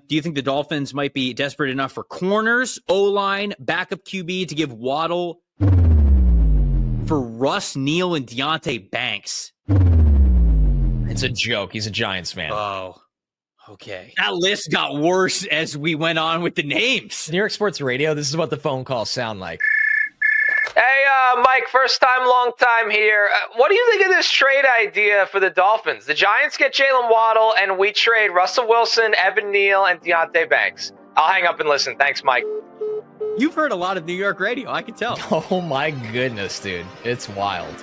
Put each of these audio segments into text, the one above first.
Do you think the Dolphins might be desperate enough for corners, O-line, backup QB to give Waddle for Russ, Neal, and Deonte Banks? It's a joke. He's a Giants fan. Oh, okay. That list got worse as we went on with the names. New York Sports Radio, this is what the phone calls sound like. Hey, Mike, first time, long time here. What do you think of this trade idea for the Dolphins? The Giants get Jalen Waddle, and we trade Russell Wilson, Evan Neal, and Deonte Banks. I'll hang up and listen. Thanks, Mike. You've heard a lot of New York radio, I can tell. Oh, my goodness, dude. It's wild.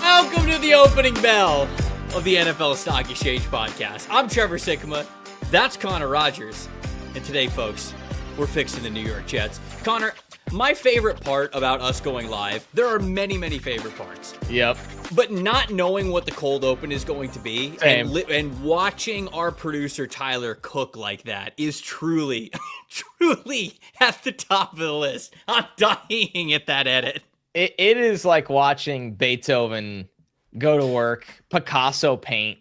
Welcome to the opening bell of the NFL Stock Exchange podcast. I'm Trevor Sikkema. That's Connor Rogers. And today, folks, we're fixing the New York Jets. Connor, my favorite part about us going live, there are many, many favorite parts. Yep. But not knowing what the cold open is going to be and watching our producer Tyler cook like that is truly, truly at the top of the list. I'm dying at that edit. It is like watching Beethoven go to work, Picasso paint.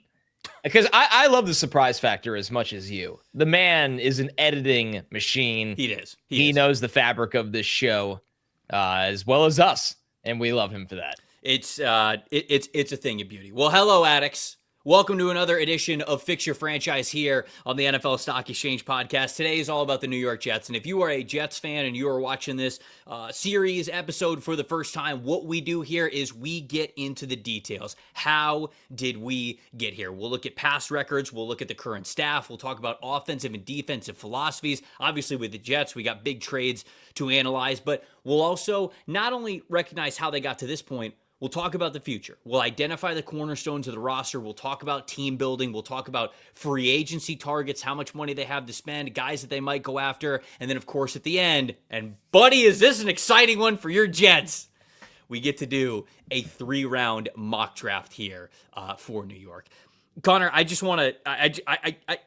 Because I love the surprise factor as much as you. The man is an editing machine. He is. He knows the fabric of this show as well as us, and we love him for that. It's a thing of beauty. Well, hello, addicts. Welcome to another edition of Fix Your Franchise here on the NFL Stock Exchange podcast. Today is all about the New York Jets, and if you are a Jets fan and you are watching this series episode for the first time, what we do here is we get into the details. How did we get here? We'll look at past records. We'll look at the current staff. We'll talk about offensive and defensive philosophies. Obviously, with the Jets, we got big trades to analyze, but we'll also not only recognize how they got to this point, we'll talk about the future. We'll identify the cornerstones of the roster. We'll talk about team building. We'll talk about free agency targets, how much money they have to spend, guys that they might go after. And then, of course, at the end, and buddy, is this an exciting one for your Jets? We get to do a 3-round mock draft here for New York. Connor, I just want to,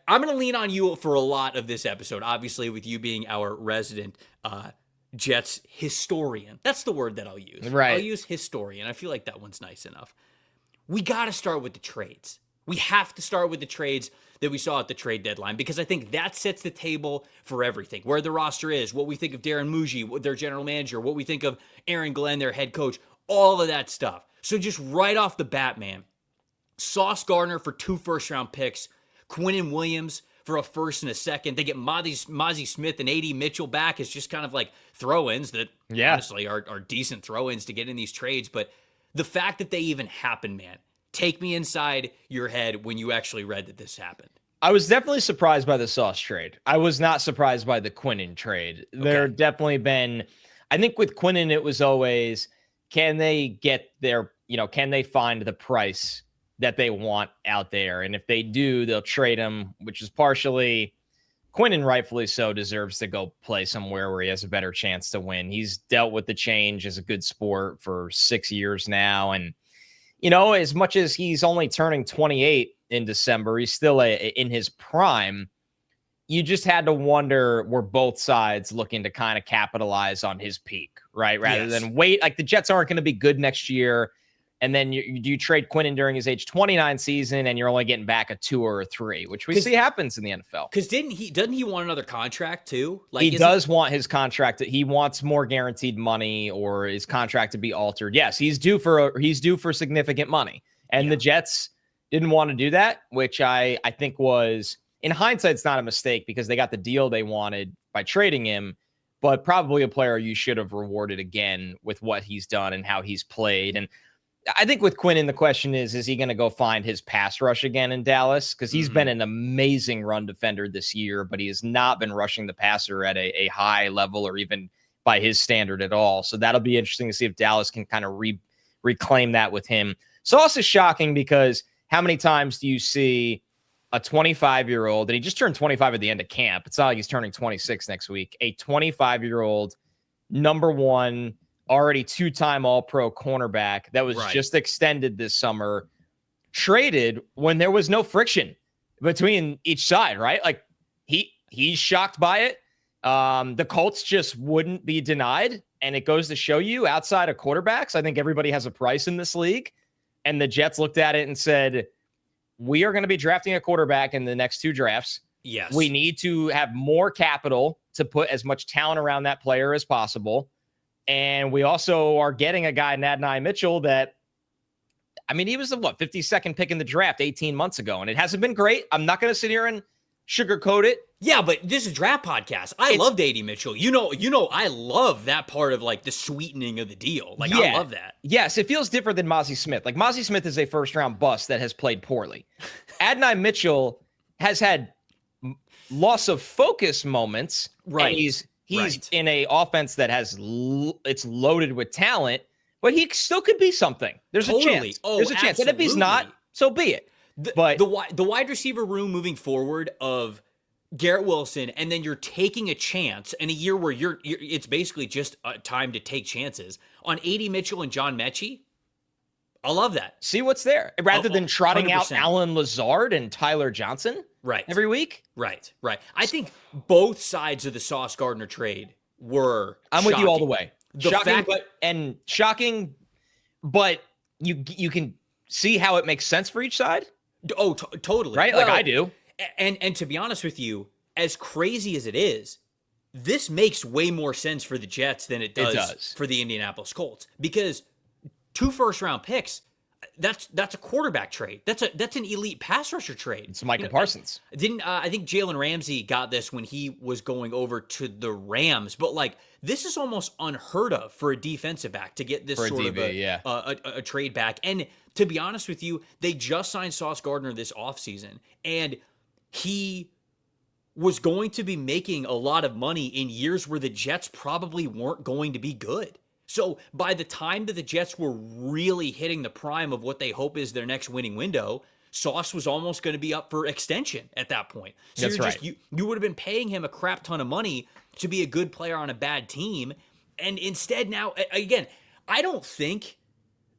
I'm going to lean on you for a lot of this episode, obviously, with you being our resident Jets historian. That's the word that I'll use. Right. I'll use historian. I feel like that one's nice enough. We got to start with the trades. We have to start with the trades that we saw at the trade deadline because I think that sets the table for everything. Where the roster is, what we think of Darren Muji, their general manager, what we think of Aaron Glenn, their head coach, all of that stuff. So just right off the bat, man, Sauce Gardner for 2 first-round picks, Quinnen Williams for a first and a second. They get Mozzie Smith and A.D. Mitchell back as just kind of like throw-ins that honestly are decent throw-ins to get in these trades. But the fact that they even happened, man, take me inside your head when you actually read that this happened. I was definitely surprised by the Sauce trade. I was not surprised by the Quinnen trade. Okay. There definitely been, I think with Quinnen, it was always, can they get their, can they find the price that they want out there? And if they do, they'll trade him, which is partially Quinnen, rightfully so, deserves to go play somewhere where he has a better chance to win. He's dealt with the change as a good sport for 6 years now. And, as much as he's only turning 28 in December, he's still in his prime. You just had to wonder, were both sides looking to kind of capitalize on his peak, right? Rather than wait, like the Jets aren't going to be good next year. And then you trade Quinnen during his age 29 season, and you're only getting back a 2 or a 3, which we see happens in the NFL. Because doesn't he want another contract too? Like he does want his contract. He wants more guaranteed money or his contract to be altered. Yes, he's due for significant money, and the Jets didn't want to do that, which I think was, in hindsight, it's not a mistake because they got the deal they wanted by trading him, but probably a player you should have rewarded again with what he's done and how he's played. And I think with Quinnen, the question is he going to go find his pass rush again in Dallas? Because he's been an amazing run defender this year, but he has not been rushing the passer at a high level or even by his standard at all. So that'll be interesting to see if Dallas can kind of reclaim that with him. Sauce is shocking because how many times do you see a 25-year-old, and he just turned 25 at the end of camp. It's not like he's turning 26 next week. A 25-year-old, number one, already 2-time All-Pro cornerback that was just extended this summer, traded when there was no friction between each side, right? Like he's shocked by it. The Colts just wouldn't be denied. And it goes to show you, outside of quarterbacks, I think everybody has a price in this league. And the Jets looked at it and said, we are going to be drafting a quarterback in the next 2 drafts. Yes. We need to have more capital to put as much talent around that player as possible. And we also are getting a guy, Adonai Mitchell, that, I mean, he was the 52nd pick in the draft 18 months ago, and it hasn't been great. I'm not going to sit here and sugarcoat it. Yeah, but this is a draft podcast. I loved A.D. Mitchell. You know, I love that part of like the sweetening of the deal. Like, I love that. Yes, it feels different than Mozzie Smith. Like, Mozzie Smith is a first-round bust that has played poorly. Adonai Mitchell has had loss of focus moments. Right. And he's in a offense that has it's loaded with talent, but he still could be something. There's a chance. Oh, there's a chance. And if he's not, so be it. But the wide receiver room moving forward of Garrett Wilson, and then you're taking a chance in a year where you're it's basically just a time to take chances on A.D. Mitchell and John Mechie. I love that. See what's there rather than trotting 100%. out Alan Lazard and Tyler Johnson every week. Right. I think both sides of the Sauce Gardner trade were I'm shocking. with you all the way. Shocking, but you can see how it makes sense for each side. Oh, totally. Right? Like I do. And to be honest with you, as crazy as it is, this makes way more sense for the Jets than it does for the Indianapolis Colts, because 2 first-round picks, that's a quarterback trade. That's an elite pass rusher trade. It's Micah Parsons. I think Jalen Ramsey got this when he was going over to the Rams, but like this is almost unheard of for a defensive back to get this sort of a trade back. And to be honest with you, they just signed Sauce Gardner this offseason, and he was going to be making a lot of money in years where the Jets probably weren't going to be good. So by the time that the Jets were really hitting the prime of what they hope is their next winning window, Sauce was almost going to be up for extension at that point. So That's right. You would have been paying him a crap ton of money to be a good player on a bad team. And instead now, again, I don't think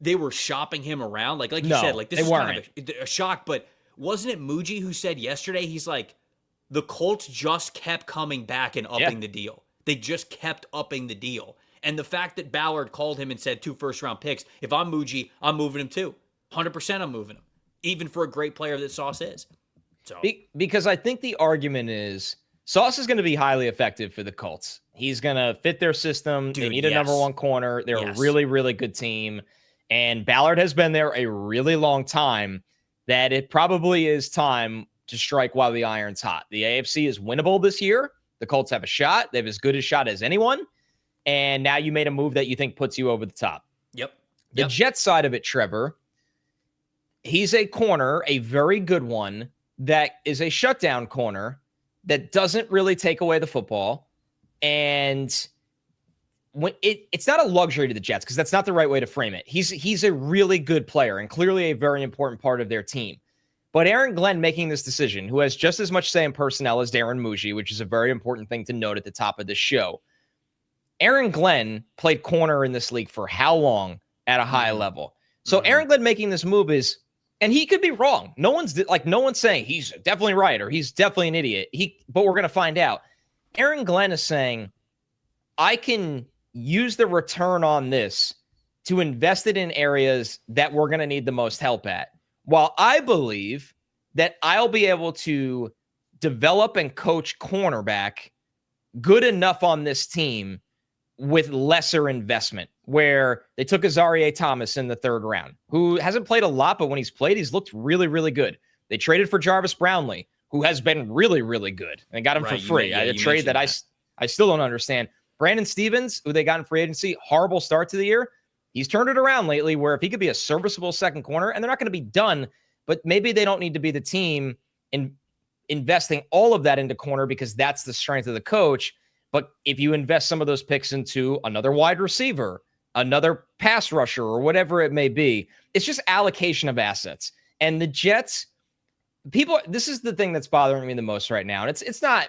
they were shopping him around. Like you said, like this is kind of a shock, but wasn't it Muji who said yesterday, he's like, the Colts just kept coming back and upping the deal. They just kept upping the deal. And the fact that Ballard called him and said 2 first-round picks, if I'm Muji, I'm moving him too. 100% I'm moving him, even for a great player that Sauce is. So because I think the argument is Sauce is going to be highly effective for the Colts. He's going to fit their system. They need a number 1 corner. They're a really, really good team. And Ballard has been there a really long time, that it probably is time to strike while the iron's hot. The AFC is winnable this year. The Colts have a shot. They have as good a shot as anyone. And now you made a move that you think puts you over the top. Yep. The Jets side of it, Trevor, he's a corner, a very good one, that is a shutdown corner that doesn't really take away the football. And when it's not a luxury to the Jets, because that's not the right way to frame it. He's a really good player and clearly a very important part of their team. But Aaron Glenn making this decision, who has just as much say in personnel as Darren Muji, which is a very important thing to note at the top of this show. Aaron Glenn played corner in this league for how long at a high level? So Aaron Glenn making this move is, and he could be wrong. No one's saying he's definitely right or he's definitely an idiot. But we're going to find out. Aaron Glenn is saying, I can use the return on this to invest it in areas that we're going to need the most help at. While I believe that I'll be able to develop and coach cornerback good enough on this team with lesser investment, where they took Azarie Thomas in the 3rd round, who hasn't played a lot, but when he's played, he's looked really, really good. They traded for Jarvis Brownlee, who has been really, really good, and got him for free. A trade that I still don't understand. Brandon Stevens, who they got in free agency, horrible start to the year. He's turned it around lately, where if he could be a serviceable second corner, and they're not going to be done, but maybe they don't need to be the team in investing all of that into corner, because that's the strength of the coach. But if you invest some of those picks into another wide receiver, another pass rusher, or whatever it may be, it's just allocation of assets. And the Jets, this is the thing that's bothering me the most right now. And it's not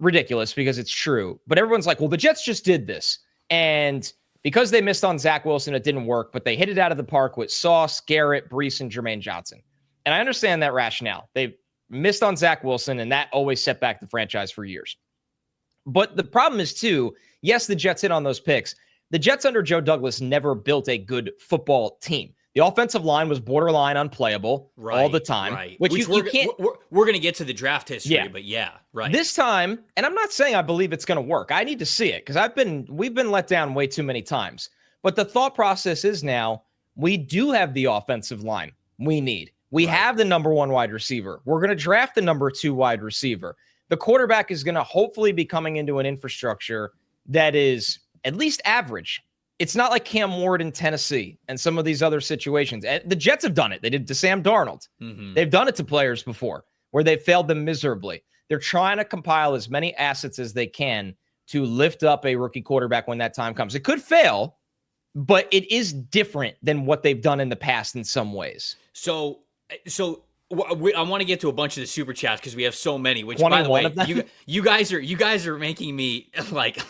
ridiculous because it's true, but everyone's like, well, the Jets just did this. And because they missed on Zach Wilson, it didn't work, but they hit it out of the park with Sauce, Garrett, Breece, and Jermaine Johnson. And I understand that rationale. They missed on Zach Wilson, and that always set back the franchise for years. But the problem is, too, yes, the Jets hit on those picks, the Jets under Joe Douglas never built a good football team. The offensive line was borderline unplayable all the time. Right. Which you can't. We're going to get to the draft history, Yeah. but yeah, right. This time, and I'm not saying I believe it's going to work. I need to see it because we've been let down way too many times. But the thought process is now we do have the offensive line we need. We have the number 1 wide receiver. We're going to draft the number 2 wide receiver. The quarterback is going to hopefully be coming into an infrastructure that is at least average. It's not like Cam Ward in Tennessee and some of these other situations. And the Jets have done it. They did to Sam Darnold. Mm-hmm. They've done it to players before where they failed them miserably. They're trying to compile as many assets as they can to lift up a rookie quarterback when that time comes. It could fail, but it is different than what they've done in the past in some ways. So I want to get to a bunch of the super chats because we have so many. Which, by the way, you guys are making me like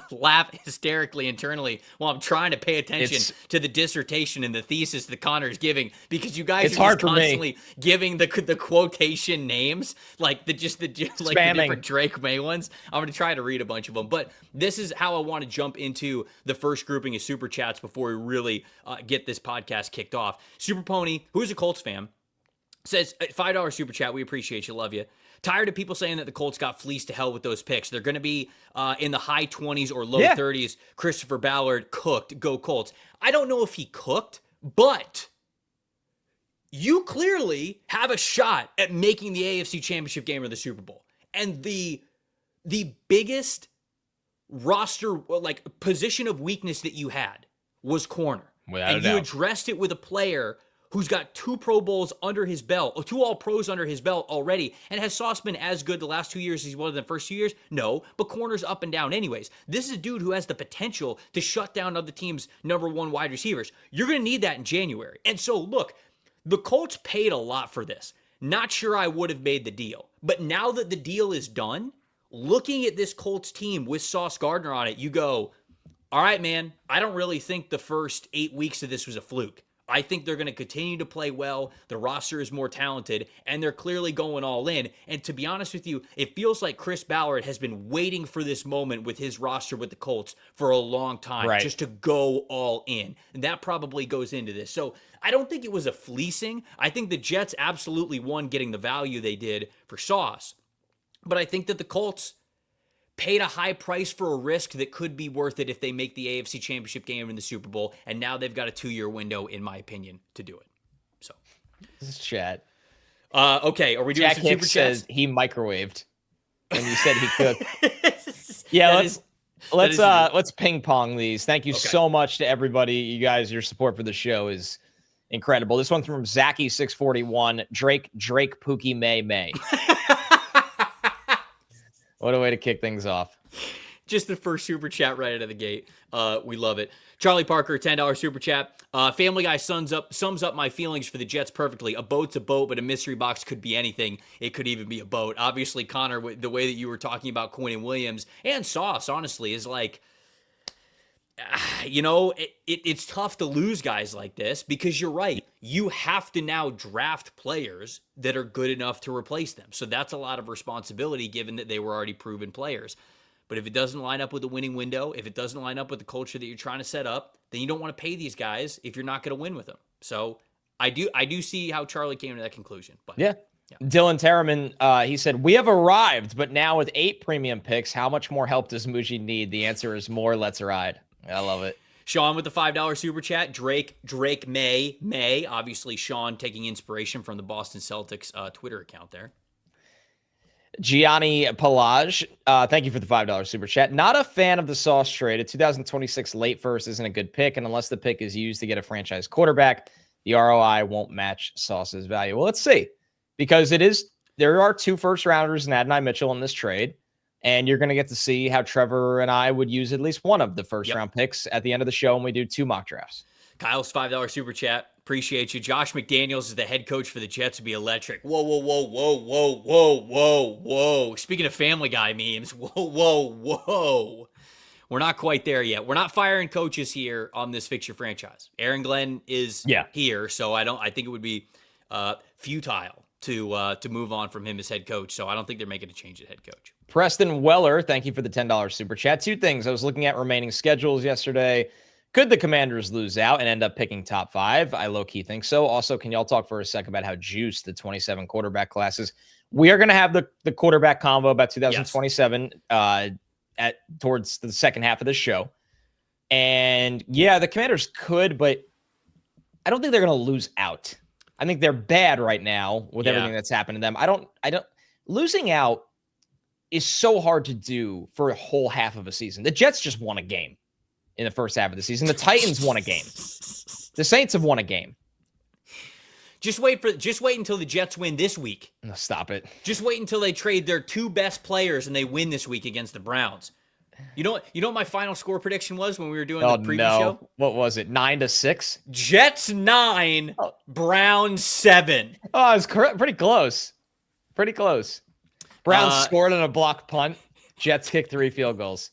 laugh hysterically internally while I'm trying to pay attention to the dissertation and the thesis that Connor's giving because you guys are just constantly giving the quotation names like the different Drake May ones. I'm going to try to read a bunch of them, but this is how I want to jump into the first grouping of super chats before we really get this podcast kicked off. Super Pony, who's a Colts fan, says $5 super chat. We appreciate you. Love you. Tired of people saying that the Colts got fleeced to hell with those picks. They're going to be in the high 20s or low 30s. Christopher Ballard cooked. Go Colts. I don't know if he cooked, but you clearly have a shot at making the AFC Championship game or the Super Bowl. And the biggest roster, like position of weakness that you had was corner. And you addressed it with a player who's got 2 Pro Bowls under his belt, or 2 All-Pros under his belt already, and has Sauce been as good the last 2 years as he was in the first 2 years? No, but corners up and down anyways. This is a dude who has the potential to shut down other teams' number 1 wide receivers. You're going to need that in January. And so, look, the Colts paid a lot for this. Not sure I would have made the deal. But now that the deal is done, looking at this Colts team with Sauce Gardner on it, you go, all right, man, I don't really think the first 8 weeks of this was a fluke. I think they're going to continue to play well. The roster is more talented, and they're clearly going all in. And to be honest with you, it feels like Chris Ballard has been waiting for this moment with his roster with the Colts for a long time, just to go all in. And that probably goes into this. So I don't think it was a fleecing. I think the Jets absolutely won getting the value they did for Sauce. But I think that the Colts paid a high price for a risk that could be worth it if they make the AFC Championship game in the Super Bowl, and now they've got a 2-year window, in my opinion, to do it. So, this is chat. Okay, are we doing Jack some super Hicks chats? says he microwaved, and you said he cooked. Yeah, let's ping pong these. Thank you so much to everybody. You guys, your support for the show is incredible. This one's from Zachy641. Drake Pookie May. What a way to kick things off. Just the first super chat right out of the gate. We love it. Charlie Parker, $10 super chat. Family Guy sums up my feelings for the Jets perfectly. A boat's a boat, but a mystery box could be anything. It could even be a boat. Obviously, Connor, the way that you were talking about Quinn Williams and Sauce, honestly, is like, it's tough to lose guys like this because you're right. You have to now draft players that are good enough to replace them. So that's a lot of responsibility given that they were already proven players. But if it doesn't line up with the winning window, if it doesn't line up with the culture that you're trying to set up, then you don't want to pay these guys if you're not going to win with them. So I do see how Charlie came to that conclusion. But yeah. Dylan Terraman, he said, we have arrived, but now with 8 premium picks, how much more help does Muji need? The answer is more. Let's ride. I love it. Sean with the $5 super chat. Drake May. Obviously, Sean taking inspiration from the Boston Celtics Twitter account there. Gianni Pelage, thank you for the $5 super chat. Not a fan of the Sauce trade. A 2026 late first isn't a good pick, and unless the pick is used to get a franchise quarterback, the ROI won't match Sauce's value. Well, let's see. Because there are 2 first rounders in Adonai Mitchell in this trade. And you're going to get to see how Trevor and I would use at least one of the first round picks at the end of the show when we do 2 mock drafts. Kyle's $5 super chat. Appreciate you. Josh McDaniels is the head coach for the Jets would be electric. Whoa. Speaking of Family Guy memes, whoa. We're not quite there yet. We're not firing coaches here on this Fix Your Franchise. Aaron Glenn is here, so I think it would be futile to move on from him as head coach. So I don't think they're making a change at head coach. Preston Weller, thank you for the $10 super chat. Two things. I was looking at remaining schedules yesterday. Could the Commanders lose out and end up picking top 5? I low-key think so. Also, can y'all talk for a second about how juiced the 27 quarterback classes? We are going to have the quarterback combo about 2027 towards the second half of the show. And yeah, the Commanders could, but I don't think they're going to lose out. I think they're bad right now with everything that's happened to them. I don't losing out is so hard to do for a whole half of a season. The Jets just won a game in the first half of the season. The Titans won a game. The Saints have won a game. Just wait until the Jets win this week. No, stop it. Just wait until they trade their 2 best players and they win this week against the Browns. You know what my final score prediction was when we were doing the preview show? What was it? 9-6? Jets 9, Browns 7. Oh, it was pretty close. Pretty close. Browns scored on a block punt. Jets kicked 3 field goals.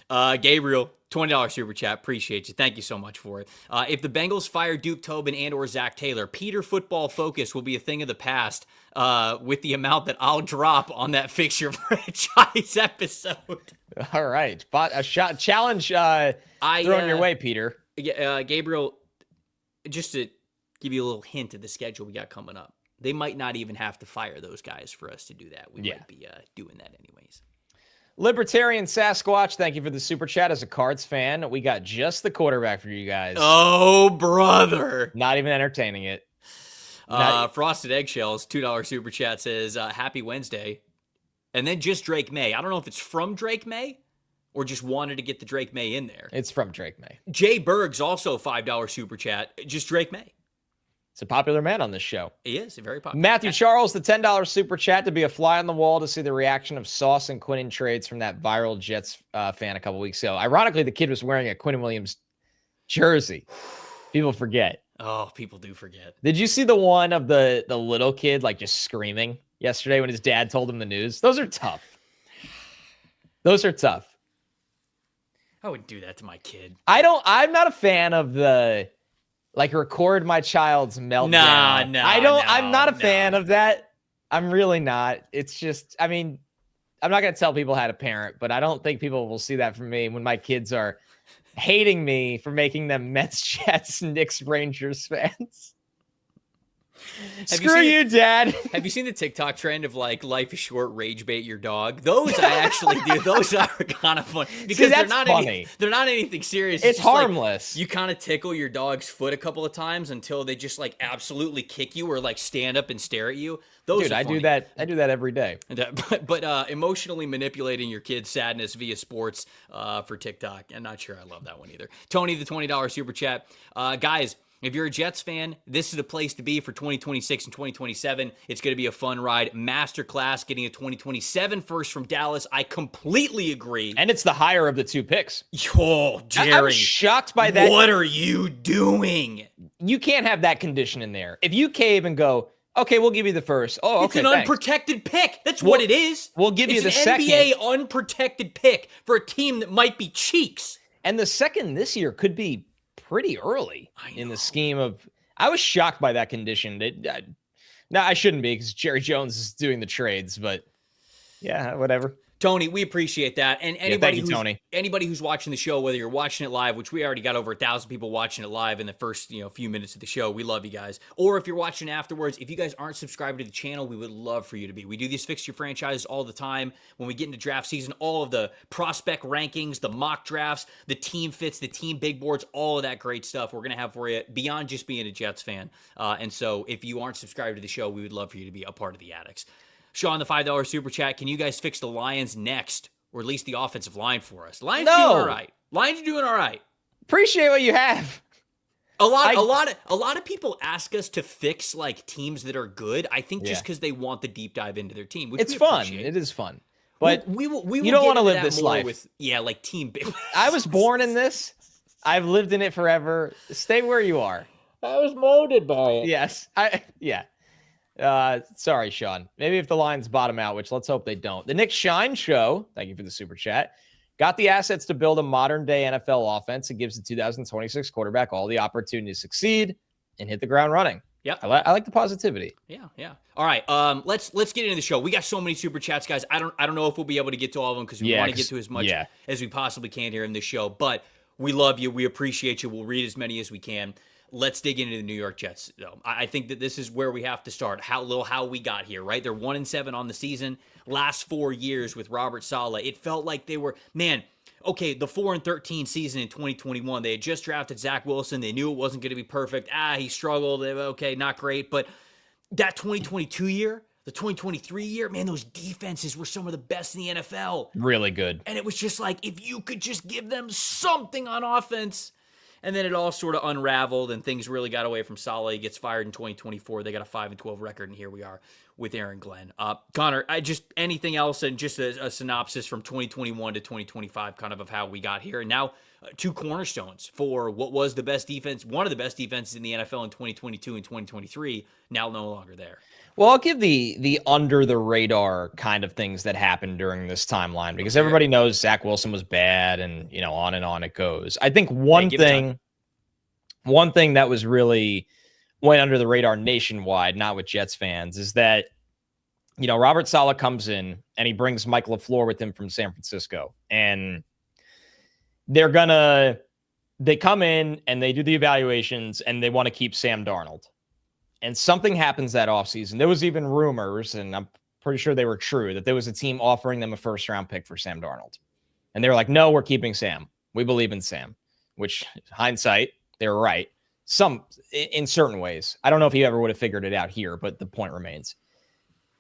Gabriel, $20 super chat. Appreciate you. Thank you so much for it. If the Bengals fire Duke Tobin and or Zach Taylor, Peter Football Focus will be a thing of the past with the amount that I'll drop on that Fixture Franchise episode. All right. A shot challenge thrown your way, Peter. Gabriel, just to give you a little hint of the schedule we got coming up, they might not even have to fire those guys for us to do that. We might be doing that anyways. Libertarian Sasquatch, thank you for the super chat. As a Cards fan, we got just the quarterback for you guys. Oh, brother. Not even entertaining it. Frosted Eggshells, $2 super chat says, happy Wednesday. And then just Drake May. I don't know if it's from Drake May or just wanted to get the Drake May in there. It's from Drake May. Jay Berg's also $5 super chat. Just Drake May. It's a popular man on this show. He is very popular. Matthew Charles, the $10 super chat, to be a fly on the wall to see the reaction of Sauce and Quinnen trades from that viral Jets fan a couple weeks ago. Ironically, the kid was wearing a Quinnen Williams jersey. People forget. Oh, people do forget. Did you see the one of the little kid like just screaming yesterday when his dad told him the news? Those are tough. Those are tough. I wouldn't do that to my kid. I'm not a fan of the record my child's meltdown. I'm not a fan of that. I'm really not. It's just, I mean, I'm not going to tell people how to parent, but I don't think people will see that from me when my kids are hating me for making them Mets, Jets, Knicks, Rangers fans. Screw you, Dad. Have you seen the TikTok trend of life is short, rage bait your dog? Those I actually do. Those are kind of fun because they're not funny. They're not anything serious. It's harmless. You kind of tickle your dog's foot a couple of times until they just absolutely kick you or stand up and stare at you. Those Dude, are I funny. do that. I do that every day. But emotionally manipulating your kid's sadness via sports for TikTok. I'm not sure I love that one either. Tony, the $20 super chat. Guys, if you're a Jets fan, this is the place to be for 2026 and 2027. It's going to be a fun ride. Masterclass getting a 2027 first from Dallas. I completely agree. And it's the higher of the 2 picks. Oh, Jerry. I'm shocked by that. What are you doing? You can't have that condition in there. If you cave and go, okay, we'll give you the first. Oh, okay, it's an unprotected pick. That's what it is. We'll give you the second. It's an NBA unprotected pick for a team that might be cheeks. And the second this year could be pretty early in the scheme of. I was shocked by that condition. No, I shouldn't be because Jerry Jones is doing the trades, but yeah, whatever. Tony, we appreciate that. And anybody, Tony. Anybody who's watching the show, whether you're watching it live, which we already got over 1,000 people watching it live in the first few minutes of the show, we love you guys. Or if you're watching afterwards, if you guys aren't subscribed to the channel, we would love for you to be. We do these fixture franchises all the time. When we get into draft season, all of the prospect rankings, the mock drafts, the team fits, the team big boards, all of that great stuff we're going to have for you beyond just being a Jets fan. And so if you aren't subscribed to the show, we would love for you to be a part of the Addicts. Sean, the $5 super chat. Can you guys fix the Lions next? Or at least the offensive line for us. Lions doing all right. Lions are doing all right. Appreciate what you have. A lot of people ask us to fix teams that are good. I think just because they want the deep dive into their team. Which it's fun. It is fun. But we will you don't want to live this life. Team. I was born in this. I've lived in it forever. Stay where you are. I was molded by it. Yes. Sorry, Sean. Maybe if the Lions bottom out, which let's hope they don't. The Nick Shine Show, thank you for the super chat, got the assets to build a modern-day NFL offense and gives the 2026 quarterback all the opportunity to succeed and hit the ground running. Yeah. I like the positivity. Yeah. All right. Let's get into the show. We got so many super chats, guys. I don't know if we'll be able to get to all of them because we want to get to as much as we possibly can here in this show. But we love you. We appreciate you. We'll read as many as we can. Let's dig into the New York Jets, though. I think that this is where we have to start. How we got here, right? They're 1-7 on the season. Last 4 years with Robert Saleh, it felt like they were, okay, the 4-13 season in 2021, they had just drafted Zach Wilson. They knew it wasn't going to be perfect. He struggled. Okay, not great. But that 2022 year, the 2023 year, man, those defenses were some of the best in the NFL. Really good. And it was just like, if you could just give them something on offense. And then it all sort of unraveled and things really got away from Saleh. He gets fired in 2024. They got a 5-12 record, and here we are with Aaron Glenn. Connor, anything else and just a synopsis from 2021 to 2025 kind of how we got here. And now 2 cornerstones for what was the best defense, one of the best defenses in the NFL in 2022 and 2023, now no longer there. Well, I'll give the under the radar kind of things that happened during this timeline because everybody knows Zach Wilson was bad and, on and on it goes. I think one thing that was really went under the radar nationwide, not with Jets fans, is that, Robert Saleh comes in and he brings Mike LaFleur with him from San Francisco. And they come in and they do the evaluations and they want to keep Sam Darnold. And something happens that offseason. There was even rumors, and I'm pretty sure they were true, that there was a team offering them a first-round pick for Sam Darnold. And they were like, no, we're keeping Sam. We believe in Sam, which hindsight, they were right. In certain ways. I don't know if he ever would have figured it out here, but the point remains.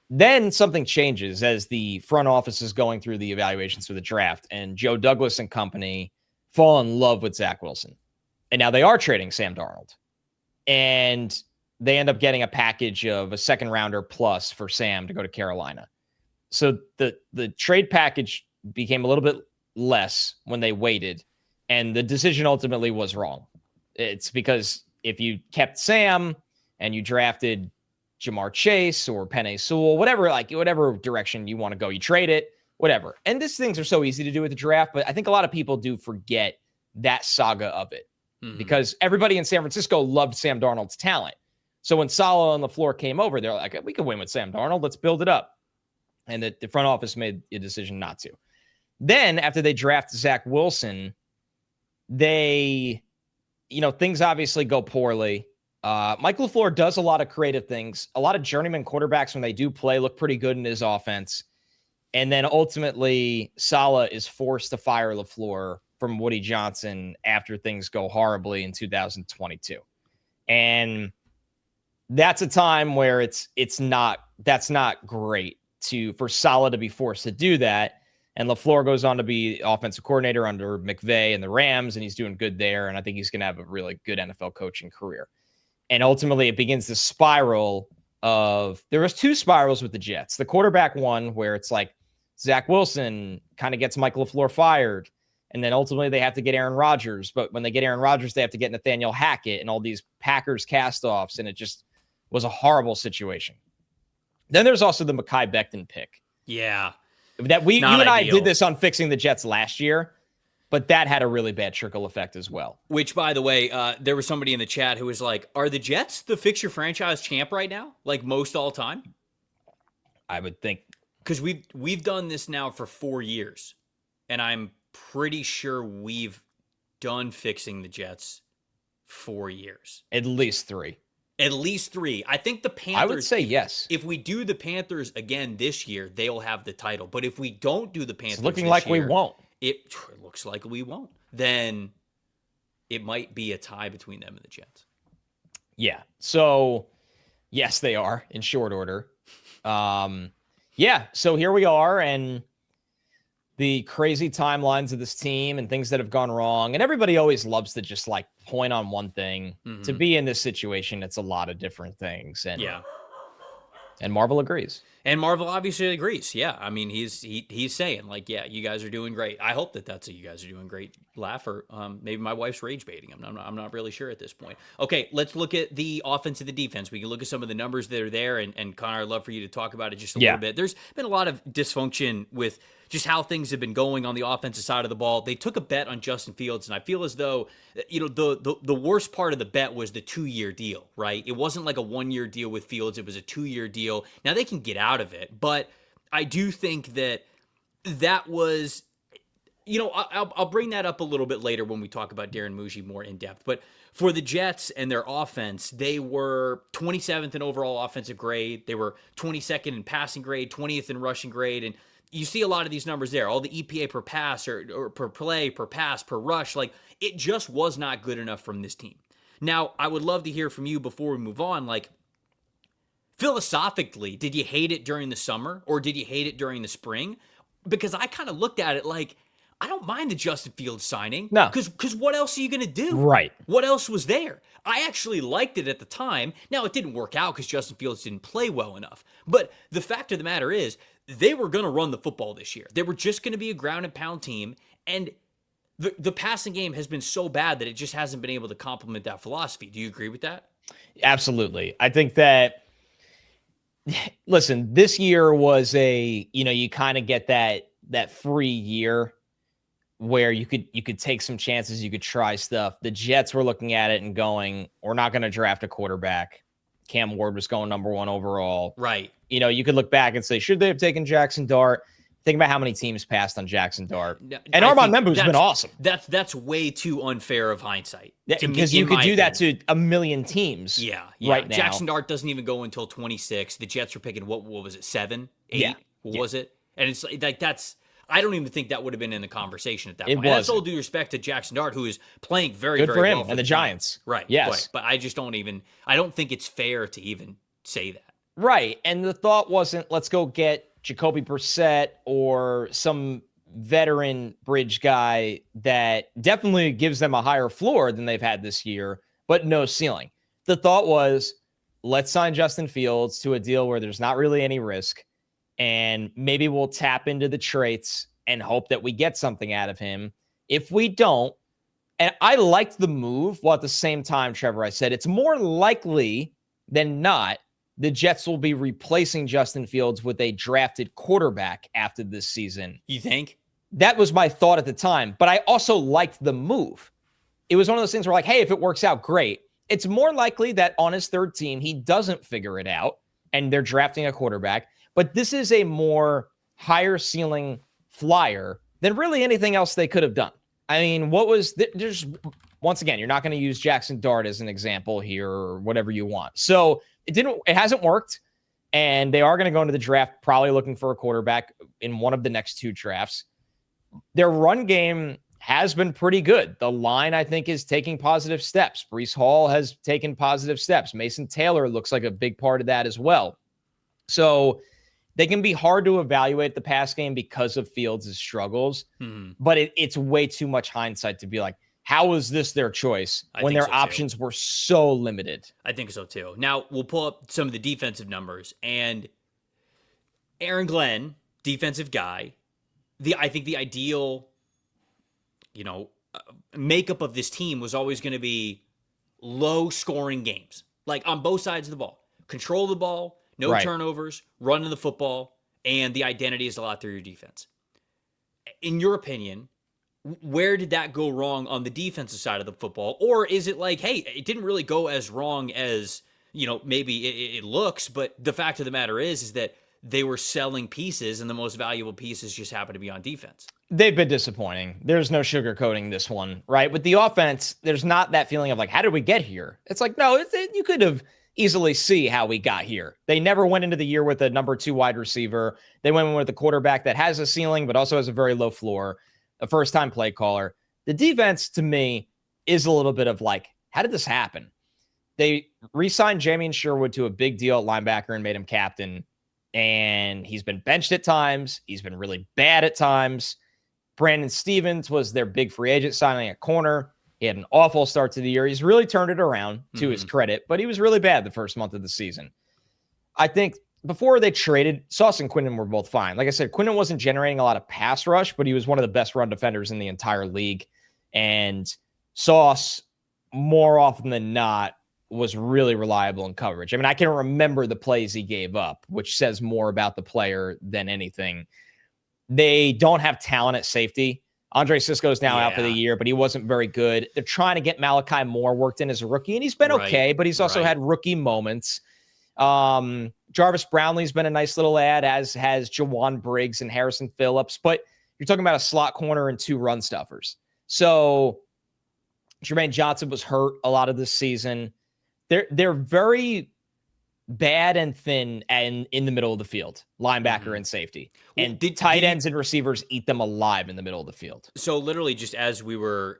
Then something changes as the front office is going through the evaluations for the draft, and Joe Douglas and company fall in love with Zach Wilson. And now they are trading Sam Darnold. And they end up getting a package of a second rounder plus for Sam to go to Carolina. So the trade package became a little bit less when they waited, and the decision ultimately was wrong. It's because if you kept Sam and you drafted Jamar Chase or Penei Sewell, whatever direction you want to go, you trade it, whatever. And these things are so easy to do with the draft, but I think a lot of people do forget that saga of it because everybody in San Francisco loved Sam Darnold's talent. So when Saleh on the floor came over, they're like, we could win with Sam Darnold. Let's build it up. And the front office made a decision not to. Then after they draft Zach Wilson, things obviously go poorly. Mike LaFleur does a lot of creative things. A lot of journeyman quarterbacks, when they do play, look pretty good in his offense. And then ultimately, Saleh is forced to fire LaFleur from Woody Johnson after things go horribly in 2022. And that's a time where that's not great for Saleh to be forced to do that. And LaFleur goes on to be offensive coordinator under McVay and the Rams, and he's doing good there. And I think he's going to have a really good NFL coaching career. And ultimately, it begins the spiral there was 2 spirals with the Jets. The quarterback one, where it's like Zach Wilson kind of gets Mike LaFleur fired. And then ultimately they have to get Aaron Rodgers. But when they get Aaron Rodgers, they have to get Nathaniel Hackett and all these Packers cast-offs. And it just was a horrible situation. Then there's also the Mekhi Becton pick. Yeah. That you and I did this on Fixing the Jets last year, but that had a really bad trickle effect as well. Which, by the way, there was somebody in the chat who was like, are the Jets the Fix Your Franchise champ right now? Like most all time? I would think. Because we've done this now for 4 years, and I'm pretty sure we've done Fixing the Jets 4 years. At least 3. At least 3. I think the Panthers... I would say yes. If we do the Panthers again this year, they'll have the title. But if we don't do the Panthers it's looking like we won't. It looks like we won't. Then it might be a tie between them and the Jets. Yeah. So, yes, they are in short order. Yeah. So here we are, and the crazy timelines of this team and things that have gone wrong. And everybody always loves to just like point on one thing. To be in this situation, it's a lot of different things. And yeah. And Marvel agrees. And Marvel obviously agrees. Yeah, I mean, he's saying like, yeah, you guys are doing great. I hope that's a you guys are doing great laugh, or maybe my wife's rage baiting him. I'm not really sure at this point. Okay, let's look at the offense and the defense. We can look at some of the numbers that are there, and Connor, I'd love for you to talk about it just a little bit. There's been a lot of dysfunction with just how things have been going on the offensive side of the ball. They took a bet on Justin Fields, and I feel as though, the worst part of the bet was the 2-year deal, right? It wasn't like a 1-year deal with Fields. It was a 2-year deal. Now they can get out of it, but I do think that was, I'll bring that up a little bit later when we talk about Darren Muji more in depth. But for the Jets and their offense, they were 27th in overall offensive grade. They were 22nd in passing grade, 20th in rushing grade, and you see a lot of these numbers there, all the EPA per pass or per play, per pass, per rush. Like, it just was not good enough from this team. Now, I would love to hear from you before we move on. Like, philosophically, did you hate it during the summer or did you hate it during the spring? Because I kind of looked at it like, I don't mind the Justin Fields signing. No. Because what else are you going to do? Right. What else was there? I actually liked it at the time. Now, it didn't work out because Justin Fields didn't play well enough. But the fact of the matter is, they were going to run the football this year. They were just going to be a ground and pound team. And the passing game has been so bad that it just hasn't been able to complement that philosophy. Do you agree with that? Absolutely. I think that, listen, this year was you kind of get that free year where you could take some chances, you could try stuff. The Jets were looking at it and going, we're not going to draft a quarterback. Cam Ward was going number 1 overall. Right. You could look back and say, should they have taken Jackson Dart? Think about how many teams passed on Jackson Dart. And Armand Membu's been awesome. That's way too unfair of hindsight. Because you could do that to a million teams. Yeah. Right now. Jackson Dart doesn't even go until 26. The Jets were picking, what was it, 7, 8? Yeah. What was it? And it's like, I don't even think that would have been in the conversation at that point. And that's all due respect to Jackson Dart, who is playing very, good very for him well for and the Giants. Right. Yes. But I just don't think it's fair to even say that. Right. And the thought wasn't, let's go get Jacoby Brissett or some veteran bridge guy that definitely gives them a higher floor than they've had this year, but no ceiling. The thought was, let's sign Justin Fields to a deal where there's not really any risk, and maybe we'll tap into the traits and hope that we get something out of him. If we don't, and I liked the move, while at the same time, Trevor, I said it's more likely than not the Jets will be replacing Justin Fields with a drafted quarterback after this season. You think? That was my thought at the time, but I also liked the move. It was one of those things where, like, hey, if it works out, great. It's more likely that on his third team, he doesn't figure it out and they're drafting a quarterback. But this is a more higher ceiling flyer than really anything else they could have done. I mean, there's once again, you're not going to use Jackson Dart as an example here or whatever you want. So it hasn't worked, and they are going to go into the draft probably looking for a quarterback in one of the next 2 drafts. Their run game has been pretty good. The line, I think, is taking positive steps. Breece Hall has taken positive steps. Mason Taylor looks like a big part of that as well. So they can be hard to evaluate the pass game because of Fields' struggles, but it's way too much hindsight to be like, how was this their choice when their options were so limited? I think so too. Now, we'll pull up some of the defensive numbers, and Aaron Glenn, defensive guy, I think the ideal, makeup of this team was always going to be low scoring games, like on both sides of the ball. Control the ball, no turnovers, running the football, and the identity is a lot through your defense. In your opinion, where did that go wrong on the defensive side of the football? Or is it like, hey, it didn't really go as wrong as, maybe it looks, but the fact of the matter is that they were selling pieces and the most valuable pieces just happened to be on defense? They've been disappointing. There's no sugarcoating this one, right? With the offense, there's not that feeling of like, how did we get here? It's like, no, you could have easily see how we got here. They never went into the year with a number 2 wide receiver. They went with a quarterback that has a ceiling, but also has a very low floor. A first-time play caller. The defense, to me, is a little bit of like, how did this happen? They re-signed Jamien Sherwood to a big deal at linebacker and made him captain, and he's been benched at times. He's been really bad at times. Brandon Stevens was their big free agent signing at corner. He had an awful start to the year. He's really turned it around to his credit, but he was really bad the first month of the season. I think before they traded, Sauce and Quinnen were both fine. Like I said, Quinnen wasn't generating a lot of pass rush, but he was one of the best run defenders in the entire league. And Sauce, more often than not, was really reliable in coverage. I mean, I can remember the plays he gave up, which says more about the player than anything. They don't have talent at safety. Andre Sisco is now out for the year, but he wasn't very good. They're trying to get Malachi Moore worked in as a rookie, and he's been okay, but he's also had rookie moments. Jarvis Brownlee's been a nice little ad, as has Jawan Briggs and Harrison Phillips, but you're talking about a slot corner and 2 run stuffers. So Jermaine Johnson was hurt a lot of this season. They're very bad and thin and in the middle of the field, linebacker and safety. And tight ends and receivers eat them alive in the middle of the field. So literally, just as we were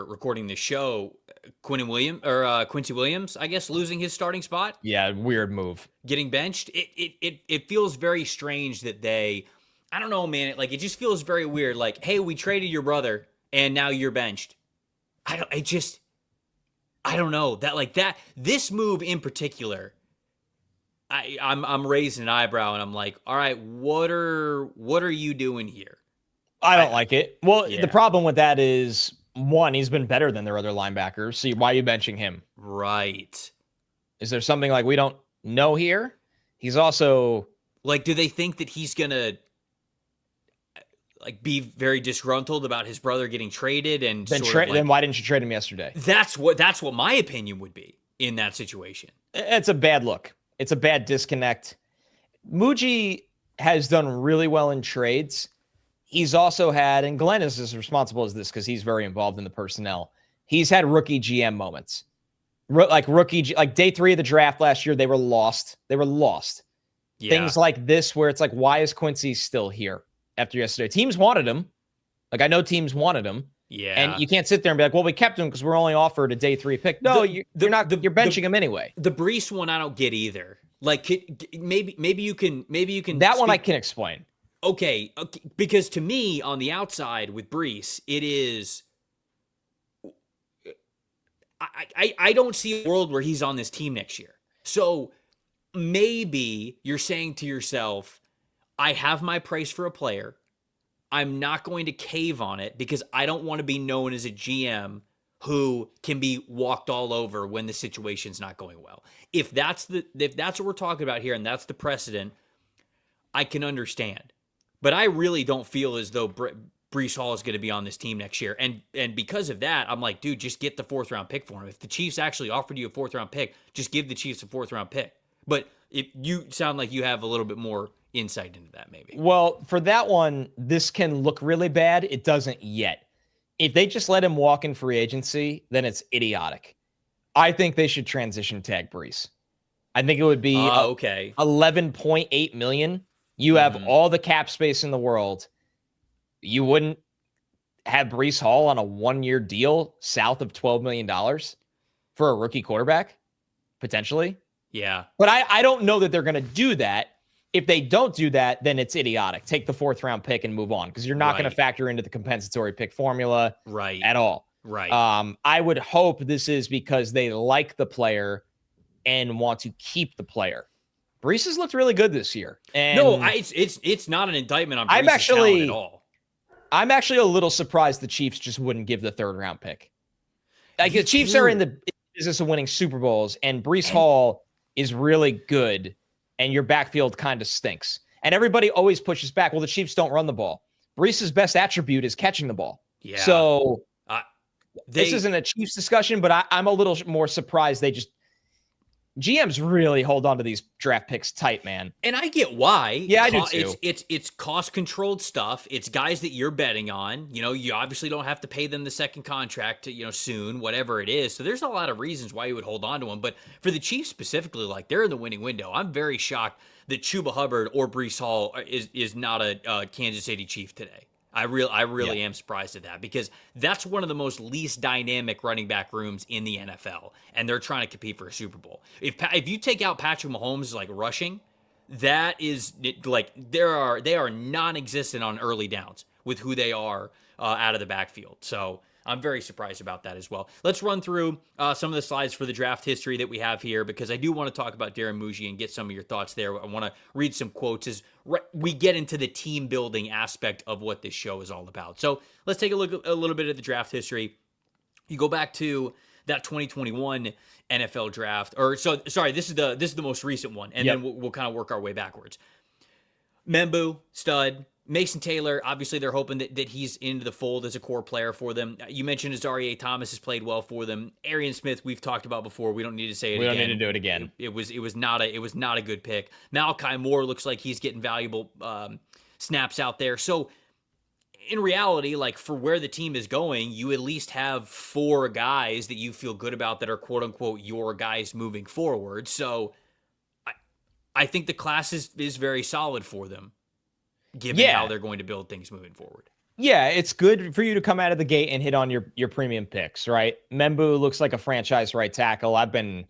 recording the show, Quincy Williams, I guess, losing his starting spot. Yeah, weird move. Getting benched. It feels very strange that I don't know, man. It just feels very weird. Like, hey, we traded your brother and now you're benched. I don't know that this move in particular. I'm raising an eyebrow and I'm like, all right, what are you doing here? I don't like it. Well, the problem with that is, one, he's been better than their other linebackers. So why are you benching him? Right. Is there something like we don't know here? He's also do they think that he's gonna be very disgruntled about his brother getting traded and then why didn't you trade him yesterday? That's what my opinion would be in that situation. It's a bad look. It's a bad disconnect. Muji has done really well in trades. He's also had, and Glenn is as responsible as this because he's very involved in the personnel. He's had rookie GM moments. Like day 3 of the draft last year, they were lost. Yeah. Things like this where it's like, why is Quincy still here after yesterday? Teams wanted him. I know teams wanted him. Yeah. And you can't sit there and be like, well, we kept him because we're only offered a day 3 pick. No, you're benching him anyway. The Breece one I don't get either. Maybe you can that one I can explain. Okay, because to me on the outside with Breece, it is I don't see a world where he's on this team next year. So maybe you're saying to yourself, I have my price for a player. I'm not going to cave on it because I don't want to be known as a GM who can be walked all over when the situation's not going well. If that's what we're talking about here and that's the precedent, I can understand. But I really don't feel as though Breece Hall is going to be on this team next year. And because of that, I'm like, dude, just get the 4th round pick for him. If the Chiefs actually offered you a 4th round pick, just give the Chiefs a 4th round pick. But if you sound like you have a little bit more insight into that, maybe. Well, for that one, this can look really bad. It doesn't yet. If they just let him walk in free agency, then it's idiotic. I think they should transition tag Breece. I think it would be okay. $11.8 million. You have all the cap space in the world. You wouldn't have Breece Hall on a 1-year deal south of $12 million for a rookie quarterback, potentially. Yeah. But I don't know that they're going to do that. If they don't do that, then it's idiotic. Take the 4th round pick and move on because you're not going to factor into the compensatory pick formula at all. Right. I would hope this is because they like the player and want to keep the player. Breece has looked really good this year. And it's not an indictment on Breece's talent at all. I'm actually a little surprised the Chiefs just wouldn't give the 3rd round pick. The Chiefs are in the business of winning Super Bowls, and Breece Hall is really good. And your backfield kind of stinks. And everybody always pushes back. Well, the Chiefs don't run the ball. Breece's best attribute is catching the ball. Yeah. So this isn't a Chiefs discussion, but I'm a little more surprised they just GMs really hold on to these draft picks tight, man. And I get why. Yeah, I do too. It's cost-controlled stuff. It's guys that you're betting on. You obviously don't have to pay them the second contract, soon, whatever it is. So there's a lot of reasons why you would hold on to them. But for the Chiefs specifically, they're in the winning window. I'm very shocked that Chuba Hubbard or Breece Hall is not a Kansas City Chief today. I really am surprised at that because that's one of the most least dynamic running back rooms in the NFL, and they're trying to compete for a Super Bowl. If you take out Patrick Mahomes rushing, that is they are non-existent on early downs with who they are out of the backfield. So I'm very surprised about that as well. Let's run through some of the slides for the draft history that we have here, because I do want to talk about Darren Muji and get some of your thoughts there. I want to read some quotes as we get into the team building aspect of what this show is all about. So let's take a look at a little bit at the draft history. You go back to that 2021 NFL draft, this is the most recent one, and then we'll kind of work our way backwards. Membu, stud. Mason Taylor, obviously they're hoping that he's into the fold as a core player for them. You mentioned Azareye'h Thomas has played well for them. Arian Smith, we've talked about before. We don't need to say it again. We don't need to do it again. It was not a good pick. Malachi Moore looks like he's getting valuable snaps out there. So in reality, like, for where the team is going, you at least have 4 guys that you feel good about that are quote unquote your guys moving forward. So I think the class is very solid for them, given how they're going to build things moving forward. Yeah, it's good for you to come out of the gate and hit on your premium picks, right? Membu looks like a franchise right tackle. I've been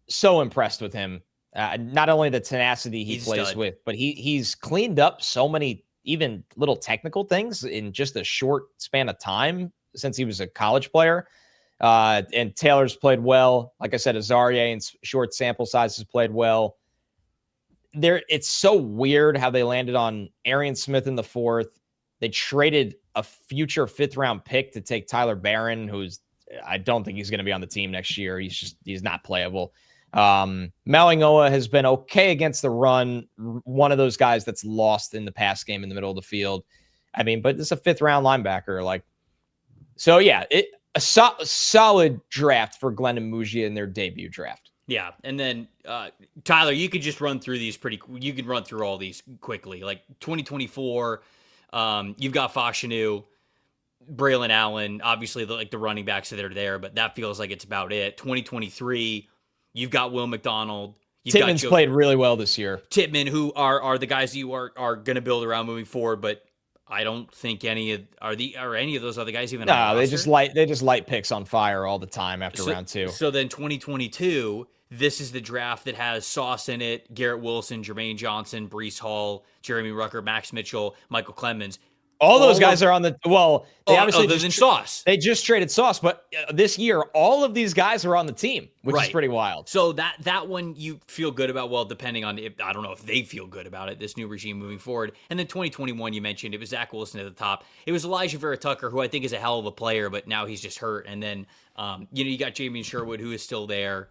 so impressed with him. Not only the tenacity he plays with, but he's cleaned up so many even little technical things in just a short span of time since he was a college player. And Taylor's played well. Like I said, Azareye'h in short sample sizes played well. It's so weird how they landed on Arian Smith in the 4th. They traded a future 5th round pick to take Tyler Barron, I don't think he's going to be on the team next year. He's not playable. Malingoa has been okay against the run. One of those guys that's lost in the pass game in the middle of the field. I mean, but it's a 5th round linebacker. So yeah, a solid draft for Glenn and Muji in their debut draft. Yeah, and then Tyler, you could just run through these you can run through all these quickly. Like 2024, you've got Fashanu, Braylon Allen, obviously the running backs that are there, but that feels like it's about it. 2023, you've got Will McDonald. Tittman's played really well this year. Tittman, who are the guys that you are going to build around moving forward, but I don't think any of those other guys even. No, they just light picks on fire all the time after round 2. So then 2022, this is the draft that has Sauce in it: Garrett Wilson, Jermaine Johnson, Breece Hall, Jeremy Rucker, Max Mitchell, Michael Clemens. All those guys are on the They obviously other than Sauce. They just traded Sauce, but this year all of these guys are on the team, which is pretty wild. So that one you feel good about. Well, depending on I don't know if they feel good about it. This new regime moving forward, and then 2021, you mentioned it was Zach Wilson at the top. It was Elijah Vera Tucker, who I think is a hell of a player, but now he's just hurt. And then you got Jamie Sherwood, who is still there.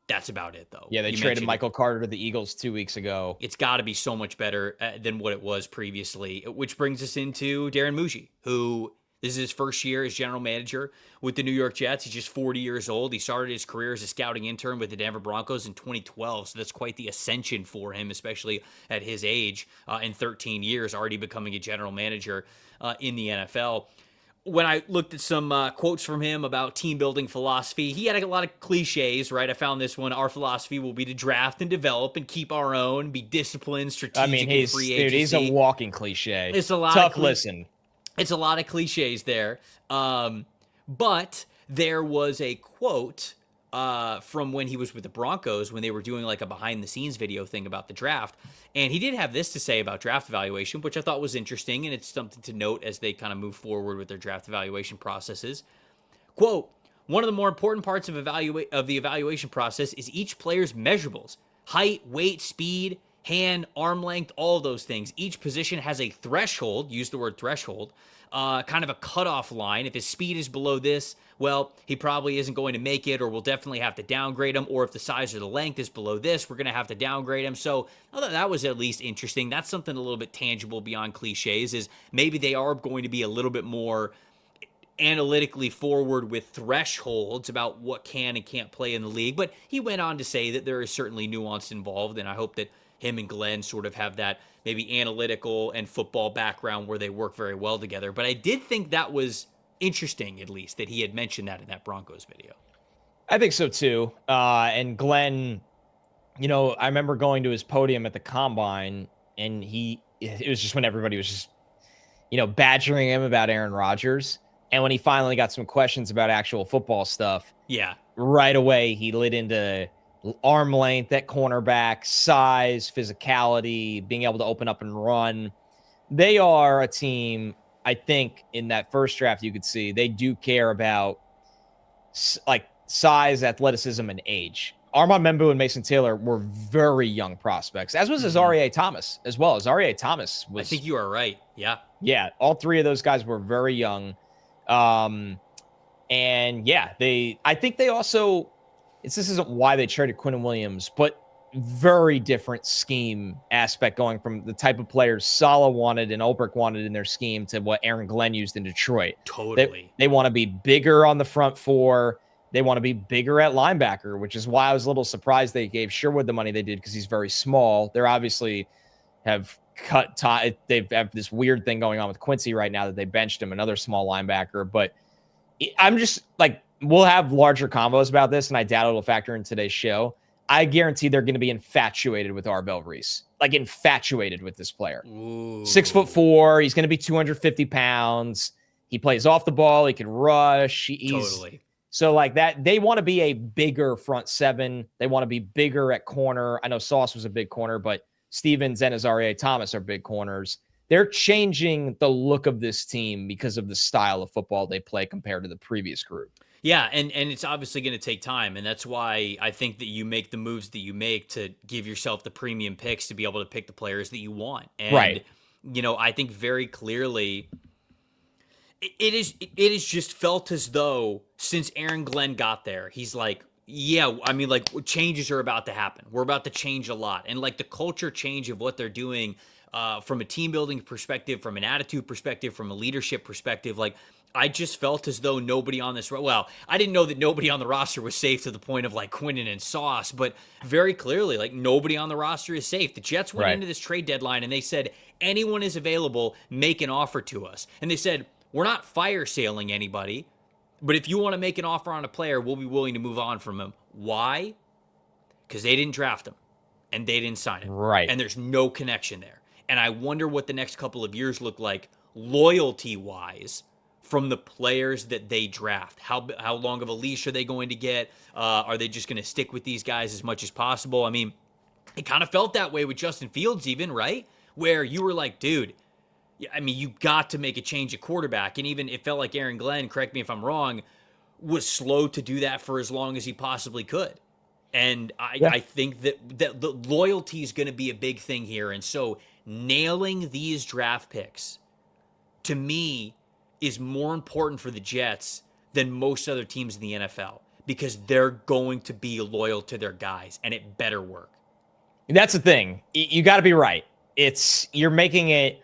That's about it, though. Yeah, they traded Michael Carter to the Eagles 2 weeks ago. It's got to be so much better than what it was previously, which brings us into Darren Muji, who this is his first year as general manager with the New York Jets. He's just 40 years old. He started his career as a scouting intern with the Denver Broncos in 2012, so that's quite the ascension for him, especially at his age, in 13 years, already becoming a general manager in the NFL. When I looked at some quotes from him about team building philosophy, he had a lot of cliches, right? I found this one: our philosophy will be to draft and develop and keep our own, be disciplined, strategic, and free agency. He's a walking cliche. It's a lot tough listen. It's a lot of cliches there. But there was a quote from when he was with the Broncos when they were doing like a behind the scenes video thing about the draft. And he did have this to say about draft evaluation, which I thought was interesting. And it's something to note as they kind of move forward with their draft evaluation processes. Quote, one of the more important parts of the evaluation process is each player's measurables: height, weight, speed, hand, arm length, all of those things. Each position has a threshold, use the word threshold, kind of a cutoff line. If his speed is below this, well, he probably isn't going to make it, or we'll definitely have to downgrade him. Or if the size or the length is below this, we're going to have to downgrade him. So I thought that was at least interesting. That's something a little bit tangible beyond cliches, is maybe they are going to be a little bit more analytically forward with thresholds about what can and can't play in the league. But he went on to say that there is certainly nuance involved, and I hope that him and Glenn sort of have that maybe analytical and football background where they work very well together. But I did think that was interesting, at least, that he had mentioned that in that Broncos video. I think so too. And Glenn, I remember going to his podium at the Combine, and it was just when everybody was just, badgering him about Aaron Rodgers. And when he finally got some questions about actual football stuff, right away he lit into arm length at cornerback, size, physicality, being able to open up and run. They are a team I think in that first draft, you could see they do care about like size, athleticism, and age. Armand Membu and Mason Taylor were very young prospects, as was Azareye'h Thomas as well. Azareye'h Thomas was. I think you are right. Yeah. Yeah. All three of those guys were very young. And yeah, I think they also, this isn't why they traded Quinnen Williams, but very different scheme aspect going from the type of players Saleh wanted and Ulbrich wanted in their scheme to what Aaron Glenn used in Detroit. Totally. They want to be bigger on the front four. They want to be bigger at linebacker, which is why I was a little surprised they gave Sherwood the money they did because he's very small. They're obviously have they have this weird thing going on with Quincy right now that they benched him, another small linebacker. But I'm just like, we'll have larger combos about this, and I doubt it'll factor in today's show. I guarantee they're going to be infatuated with Arbel Reese, like infatuated with this player. Ooh. 6'4", he's going to be 250 pounds. He plays off the ball. He can rush. Totally. So like that, they want to be a bigger front seven. They want to be bigger at corner. I know Sauce was a big corner, but Stevens and Azareye'h Thomas are big corners. They're changing the look of this team because of the style of football they play compared to the previous group. Yeah, and it's obviously going to take time, and that's why I think that you make the moves that you make to give yourself the premium picks to be able to pick the players that you want. And, right. I think very clearly it is just felt as though since Aaron Glenn got there, he's like, yeah, I mean, like, changes are about to happen. We're about to change a lot. And, like, the culture change of what they're doing from a team building perspective, from an attitude perspective, from a leadership perspective, like, I just felt as though nobody on this, well, I didn't know that nobody on the roster was safe to the point of like Quinnen and Sauce, but very clearly, like nobody on the roster is safe. The Jets went into this trade deadline and they said, anyone is available, make an offer to us. And they said, we're not fire sailing anybody, but if you want to make an offer on a player, we'll be willing to move on from him. Why? Because they didn't draft him and they didn't sign him. Right. And there's no connection there. And I wonder what the next couple of years look like loyalty-wise from the players that they draft. How long of a leash are they going to get? Are they just going to stick with these guys as much as possible? I mean, it kind of felt that way with Justin Fields even, right? Where you were like, dude, I mean, you got to make a change at quarterback. And even it felt like Aaron Glenn, correct me if I'm wrong, was slow to do that for as long as he possibly could. And I think that the loyalty is going to be a big thing here. And so nailing these draft picks, to me, is more important for the Jets than most other teams in the NFL because they're going to be loyal to their guys, and it better work. That's the thing. You got to be right. You're making it.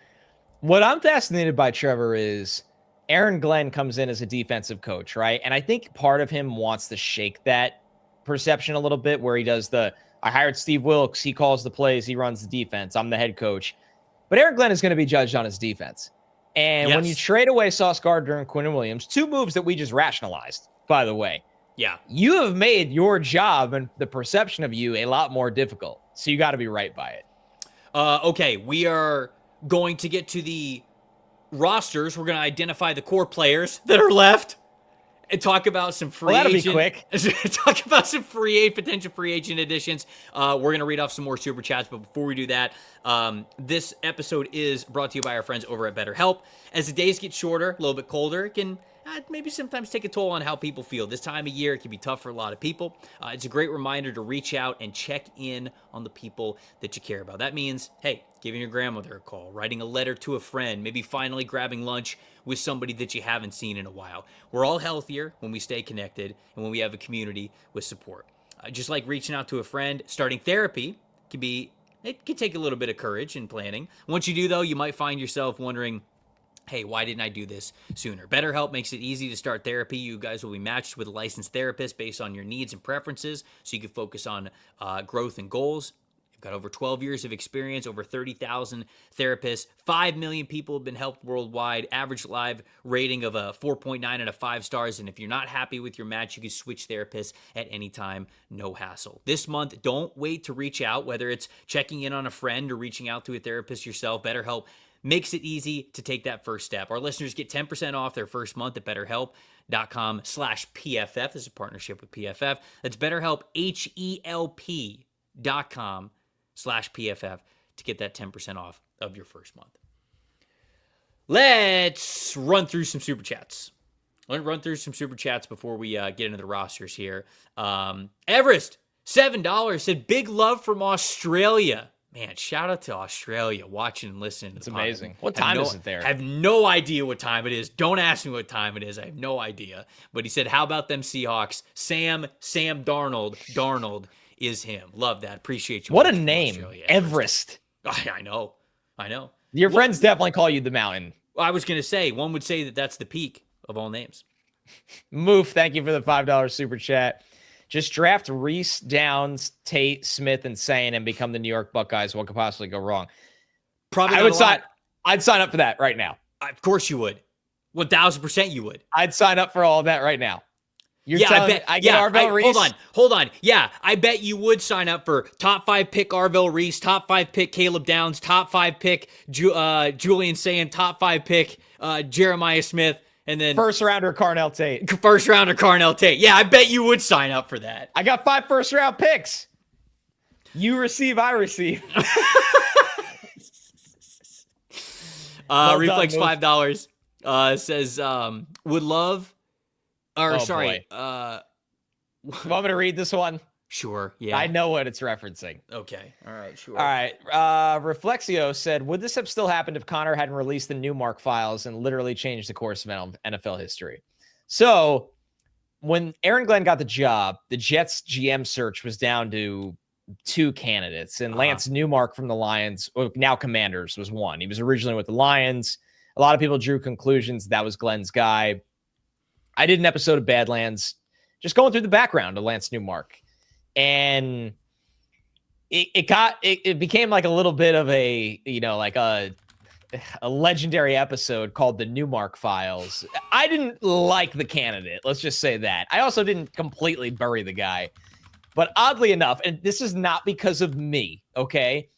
What I'm fascinated by, Trevor, is Aaron Glenn comes in as a defensive coach, right? And I think part of him wants to shake that perception a little bit where he does I hired Steve Wilkes. He calls the plays. He runs the defense. I'm the head coach. But Aaron Glenn is going to be judged on his defense. And when you trade away Sauce Gardner and Quinnen Williams, two moves that we just rationalized, by the way. Yeah. You have made your job and the perception of you a lot more difficult. So you got to be right by it. Okay, we are going to get to the rosters. We're going to identify the core players that are left and talk about some free that'll agent. be quick. Talk about some potential free agent additions. We're going to read off some more super chats, but before we do that, this episode is brought to you by our friends over at BetterHelp. As the days get shorter, a little bit colder, it can maybe sometimes take a toll on how people feel. This time of year, it can be tough for a lot of people. It's a great reminder to reach out and check in on the people that you care about. That means, hey, giving your grandmother a call, writing a letter to a friend, maybe finally grabbing lunch with somebody that you haven't seen in a while. We're all healthier when we stay connected and when we have a community with support. Just like reaching out to a friend, starting therapy it can take a little bit of courage and planning. Once you do, though, you might find yourself wondering, hey, why didn't I do this sooner? BetterHelp makes it easy to start therapy. You guys will be matched with a licensed therapist based on your needs and preferences, so you can focus on growth and goals. You've got over 12 years of experience, over 30,000 therapists. 5 million people have been helped worldwide. Average live rating of a 4.9 out of 5 stars. And if you're not happy with your match, you can switch therapists at any time, no hassle. This month, don't wait to reach out, whether it's checking in on a friend or reaching out to a therapist yourself. BetterHelp makes it easy to take that first step. Our listeners get 10% off their first month at BetterHelp.com/PFF. This is a partnership with PFF. That's BetterHelp, HELP.com/PFF to get that 10% off of your first month. Let's run through some super chats. Let's run through some super chats before we get into the rosters here. Everest, $7, said big love from Australia. Man, shout out to Australia, watching and listening. It's amazing. What time is it there? I have no idea what time it is. Don't ask me what time it is. I have no idea. But he said, how about them Seahawks? Sam Darnold is him. Love that. Appreciate you. What a name. Everest. I know. Your friends definitely call you the mountain. I was going to say, one would say that that's the peak of all names. Moof, thank you for the $5 super chat. Just draft Reese, Downs, Tate, Smith, and Sane and become the New York Buckeyes. What could possibly go wrong? Probably I'd sign up for that right now. Of course you would. 1,000% you would. I'd sign up for all of that right now. Reese? Hold on. Yeah, I bet you would sign up for top 5 pick Arvell Reese, top 5 pick Caleb Downs, top 5 pick Julian Sane, top 5 pick Jeremiah Smith, and then first rounder Carnell Tate. Yeah, I bet you would sign up for that. I got 5 first round picks. You receive, I receive. Reflex $5 says would love. Want me to read this one? Sure. Yeah. I know what it's referencing. Okay. All right. Sure. All right. Reflexio said, would this have still happened if Connor hadn't released the Newmark files and literally changed the course of NFL history? So when Aaron Glenn got the job, the Jets GM search was down to 2 candidates, and Lance Newmark from the Lions, now Commanders, was one. He was originally with the Lions. A lot of people drew conclusions that was Glenn's guy. I did an episode of Badlands just going through the background of Lance Newmark. And it became like a little bit of a legendary episode called the Newmark Files. I didn't like the candidate. Let's just say that. I also didn't completely bury the guy. But oddly enough, and this is not because of me, okay?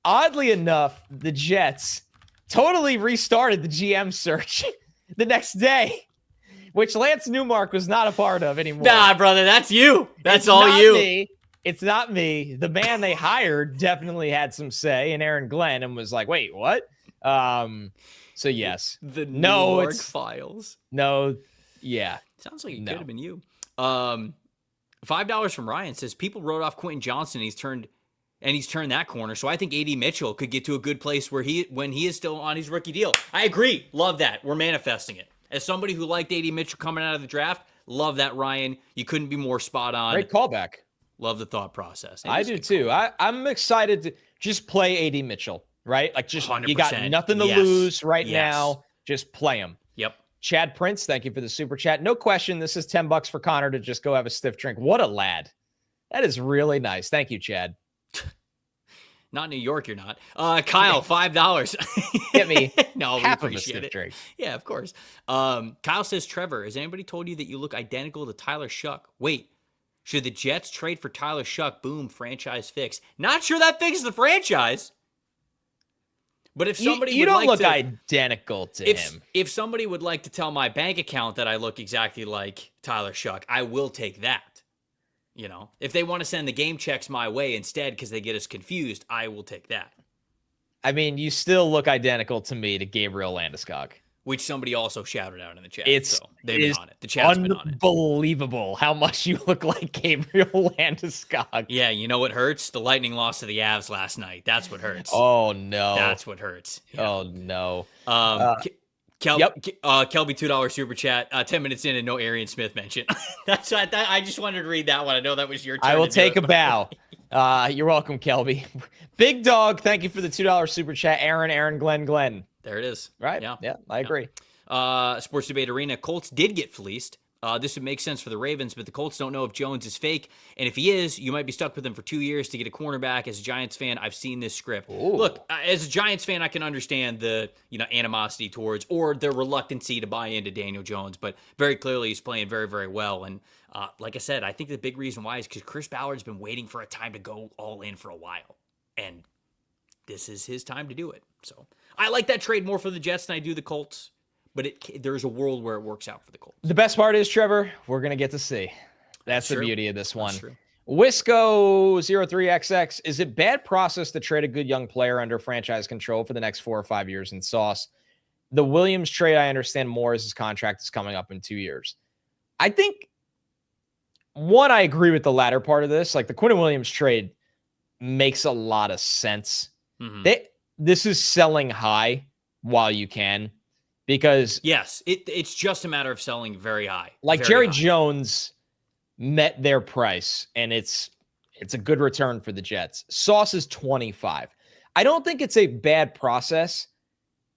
Oddly enough, the Jets totally restarted the GM search the next day, which Lance Newmark was not a part of anymore. Nah, brother, that's you. That's it's all you. It's not me. The man they hired definitely had some say in Aaron Glenn and was like, wait, what? So yes. The Newmark Files. No, yeah. Sounds like it could have been you. $5 from Ryan says people wrote off Quentin Johnson. He's turned that corner. So I think AD Mitchell could get to a good place when he is still on his rookie deal. I agree. Love that. We're manifesting it. As somebody who liked AD Mitchell coming out of the draft, love that, Ryan. You couldn't be more spot on. Great callback. Love the thought process. I do too. I'm excited to just play AD Mitchell, right? Like just 100%. You got nothing to lose right now. Just play him. Yep. Chad Prince, thank you for the super chat. No question, this is $10 for Connor to just go have a stiff drink. What a lad. That is really nice. Thank you, Chad. Not New York, you're not. Kyle, $5. Get me half of a stiff drink. Yeah, of course. Kyle says, Trevor, has anybody told you that you look identical to Tyler Shuck? Wait, should the Jets trade for Tyler Shuck? Boom, franchise fix. Not sure that fixes the franchise. But if somebody you don't look identical to him. If somebody would like to tell my bank account that I look exactly like Tyler Shuck, I will take that. You know, if they want to send the game checks my way instead because they get us confused, I will take that. I mean, you still look identical to me to Gabriel Landeskog. Which somebody also shouted out in the chat. They've been on it. The chat's been on it. Unbelievable how much you look like Gabriel Landeskog. Yeah, you know what hurts? The Lightning lost to the Avs last night. That's what hurts. Oh, no. That's what hurts. Yeah. Oh, no. Kelby, $2 super chat. 10 minutes in and no Arian Smith mention. I just wanted to read that one. I know that was your turn. I will take a bow. You're welcome, Kelby. Big Dog, thank you for the $2 super chat. Aaron, Glenn. There it is. Right? Yeah, I agree. Sports Debate Arena. Colts did get fleeced. This would make sense for the Ravens, but the Colts don't know if Jones is fake. And if he is, you might be stuck with him for 2 years to get a cornerback. As a Giants fan, I've seen this script. Ooh. Look, as a Giants fan, I can understand the animosity towards or the reluctancy to buy into Daniel Jones, but very clearly he's playing very, very well. And like I said, I think the big reason why is because Chris Ballard's been waiting for a time to go all in for a while. And this is his time to do it. So I like that trade more for the Jets than I do the Colts. But there's a world where it works out for the Colts. The best part is, Trevor, we're going to get to see. That's the beauty of this one. True. Wisco03XX, is it bad process to trade a good young player under franchise control for the next 4 or 5 years in Sauce? The Williams trade, I understand more as his contract is coming up in 2 years. I think, one, I agree with the latter part of this. Like, the Quinn Williams trade makes a lot of sense. This is selling high while you can, because yes, it's just a matter of selling very high. Like, very Jerry high. Jones met their price, and it's a good return for the Jets. Sauce is 25. I don't think it's a bad process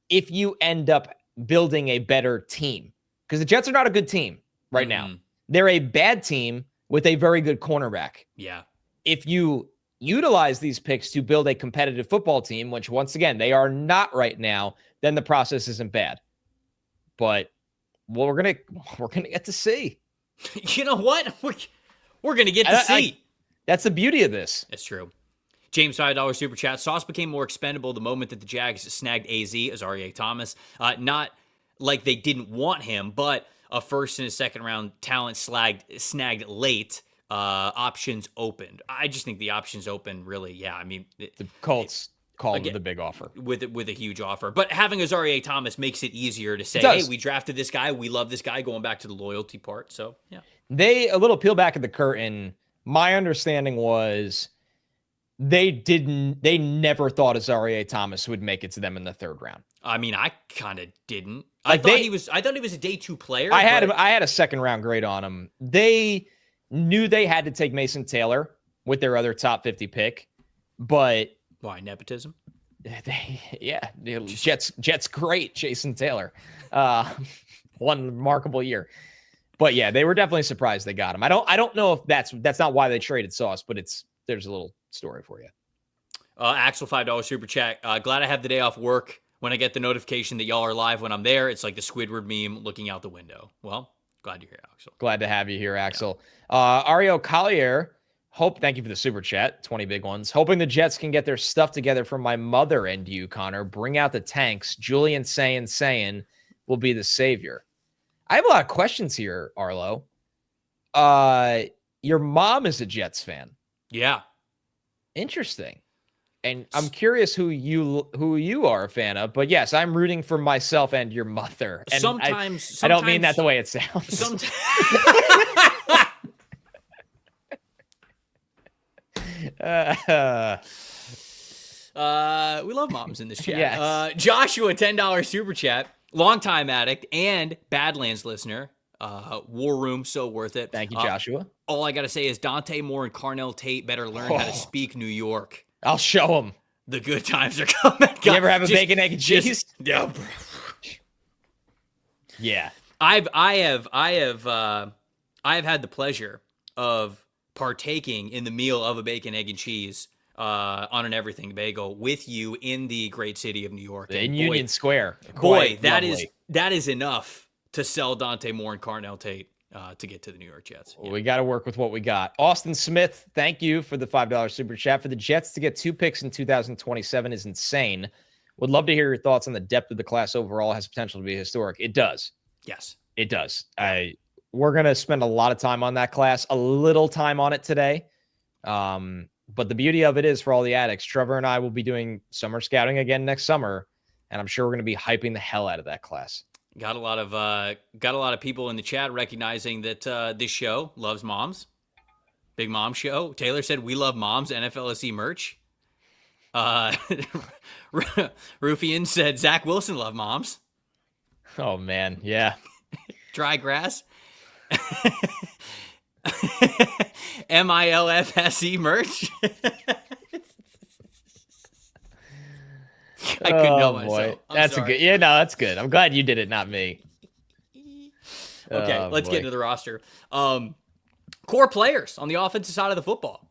if you end up building a better team, because the Jets are not a good team right now. They're a bad team with a very good cornerback. Yeah. If you utilize these picks to build a competitive football team, which once again, they are not right now, then the process isn't bad. But we're going to get to see. You know what? We're going to get to see. That's the beauty of this. That's true. James, $5 super chat. Sauce became more expendable the moment that the Jags snagged AZ, Azareye'h Thomas. Not like they didn't want him, but a first and a second round talent snagged late. Options opened. I just think the options opened really. Yeah, I mean, the Colts called with a big offer, with a huge offer. But having Azareye'h Thomas makes it easier to say, hey, we drafted this guy, we love this guy. Going back to the loyalty part. So yeah, a little peel back of the curtain. My understanding was they never thought Azareye'h Thomas would make it to them in the third round. I mean, I kind of didn't. Like, I thought he was a day 2 player. I had a second round grade on him. They knew they had to take Mason Taylor with their other top 50 pick, but why nepotism? Jets great, Jason Taylor. One remarkable year. But yeah, they were definitely surprised they got him. I don't know if that's not why they traded Sauce, but there's a little story for you. Axel, $5 super chat. Glad I have the day off work. When I get the notification that y'all are live when I'm there, it's like the Squidward meme looking out the window. Well, glad you're here, Axel. Glad to have you here, Axel. Yeah. Ario Collier, thank you for the super chat, 20 big ones. Hoping the Jets can get their stuff together for my mother and you, Connor. Bring out the tanks. Julian saying will be the savior. I have a lot of questions here, Arlo. Your mom is a Jets fan. Yeah. Interesting. And I'm curious who you are a fan of, but yes, I'm rooting for myself and your mother. And sometimes I don't mean that the way it sounds. Sometimes. We love moms in this chat. Yes. Joshua, $10 super chat, longtime addict and Badlands listener. War Room, so worth it. Thank you, Joshua. All I gotta say is Dante Moore and Carnell Tate better learn how to speak New York. I'll show them. The good times are coming. You ever have a bacon, egg, and cheese? Yeah. Yeah. I have had the pleasure of partaking in the meal of a bacon, egg, and cheese on an everything bagel with you in the great city of New York. In Union Square. Boy, that is enough to sell Dante Moore and Carnell Tate to get to the New York Jets. Yeah. We got to work with what we got. Austin Smith, thank you for the $5 super chat. For the Jets to get 2 picks in 2027 is insane. Would love to hear your thoughts on the depth of the class overall. Has potential to be historic. It does. Yes, it does. We're going to spend a lot of time on that class, a little time on it today. But the beauty of it is, for all the addicts, Trevor and I will be doing summer scouting again next summer, and I'm sure we're going to be hyping the hell out of that class. Got a lot of people in the chat recognizing that this show loves moms. Big mom show. Taylor said we love moms. NFLSE merch. Rufian said Zach Wilson love moms. Oh man, yeah. Dry grass. MILFSE merch. I couldn't help myself. That's sorry. No, that's good. I'm glad you did it, not me. Okay, let's get into the roster. Core players on the offensive side of the football.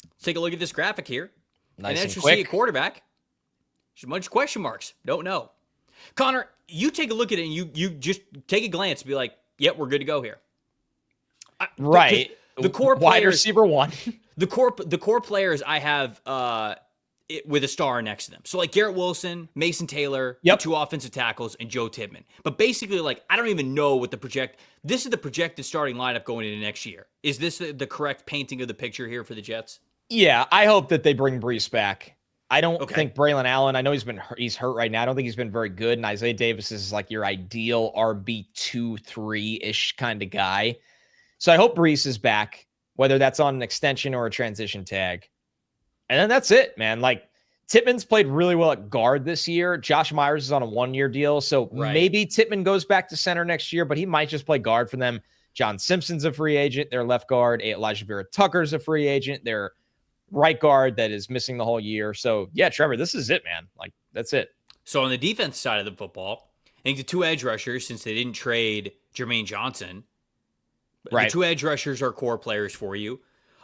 Let's take a look at this graphic here. Nice and quick. At quarterback. There's a bunch of question marks. Don't know. Connor, you take a look at it and you just take a glance and be like, yep, we're good to go here. Right. The core players, wide receiver 1. The core players I have with a star next to them. So like Garrett Wilson, Mason Taylor, yep. 2 offensive tackles, and Joe Tippmann. But basically, like, I don't even know what this is the projected starting lineup going into next year. Is this the correct painting of the picture here for the Jets? Yeah, I hope that they bring Breece back. I don't think Braylon Allen, I know he's hurt right now. I don't think he's been very good. And Isaiah Davis is like your ideal RB2, 3-ish kind of guy. So I hope Breece is back, whether that's on an extension or a transition tag. And then that's it, man. Like, Tippmann's played really well at guard this year. Josh Myers is on a 1-year deal. So maybe Tippmann goes back to center next year, but he might just play guard for them. John Simpson's a free agent. Their left guard. Elijah Vera Tucker's a free agent. Their right guard that is missing the whole year. So, yeah, Trevor, this is it, man. Like, that's it. So on the defense side of the football, I think the 2 edge rushers, since they didn't trade Jermaine Johnson, the 2 edge rushers are core players for you.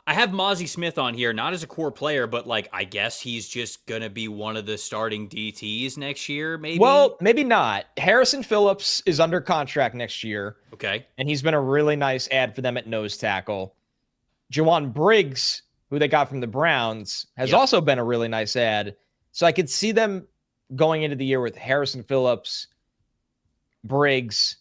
I have Mozzie Smith on here, not as a core player, but like I guess he's just going to be one of the starting DTs next year, maybe? Well, maybe not. Harrison Phillips is under contract next year. Okay. And he's been a really nice add for them at nose tackle. Juwan Briggs, who they got from the Browns, has also been a really nice add. So I could see them going into the year with Harrison Phillips, Briggs.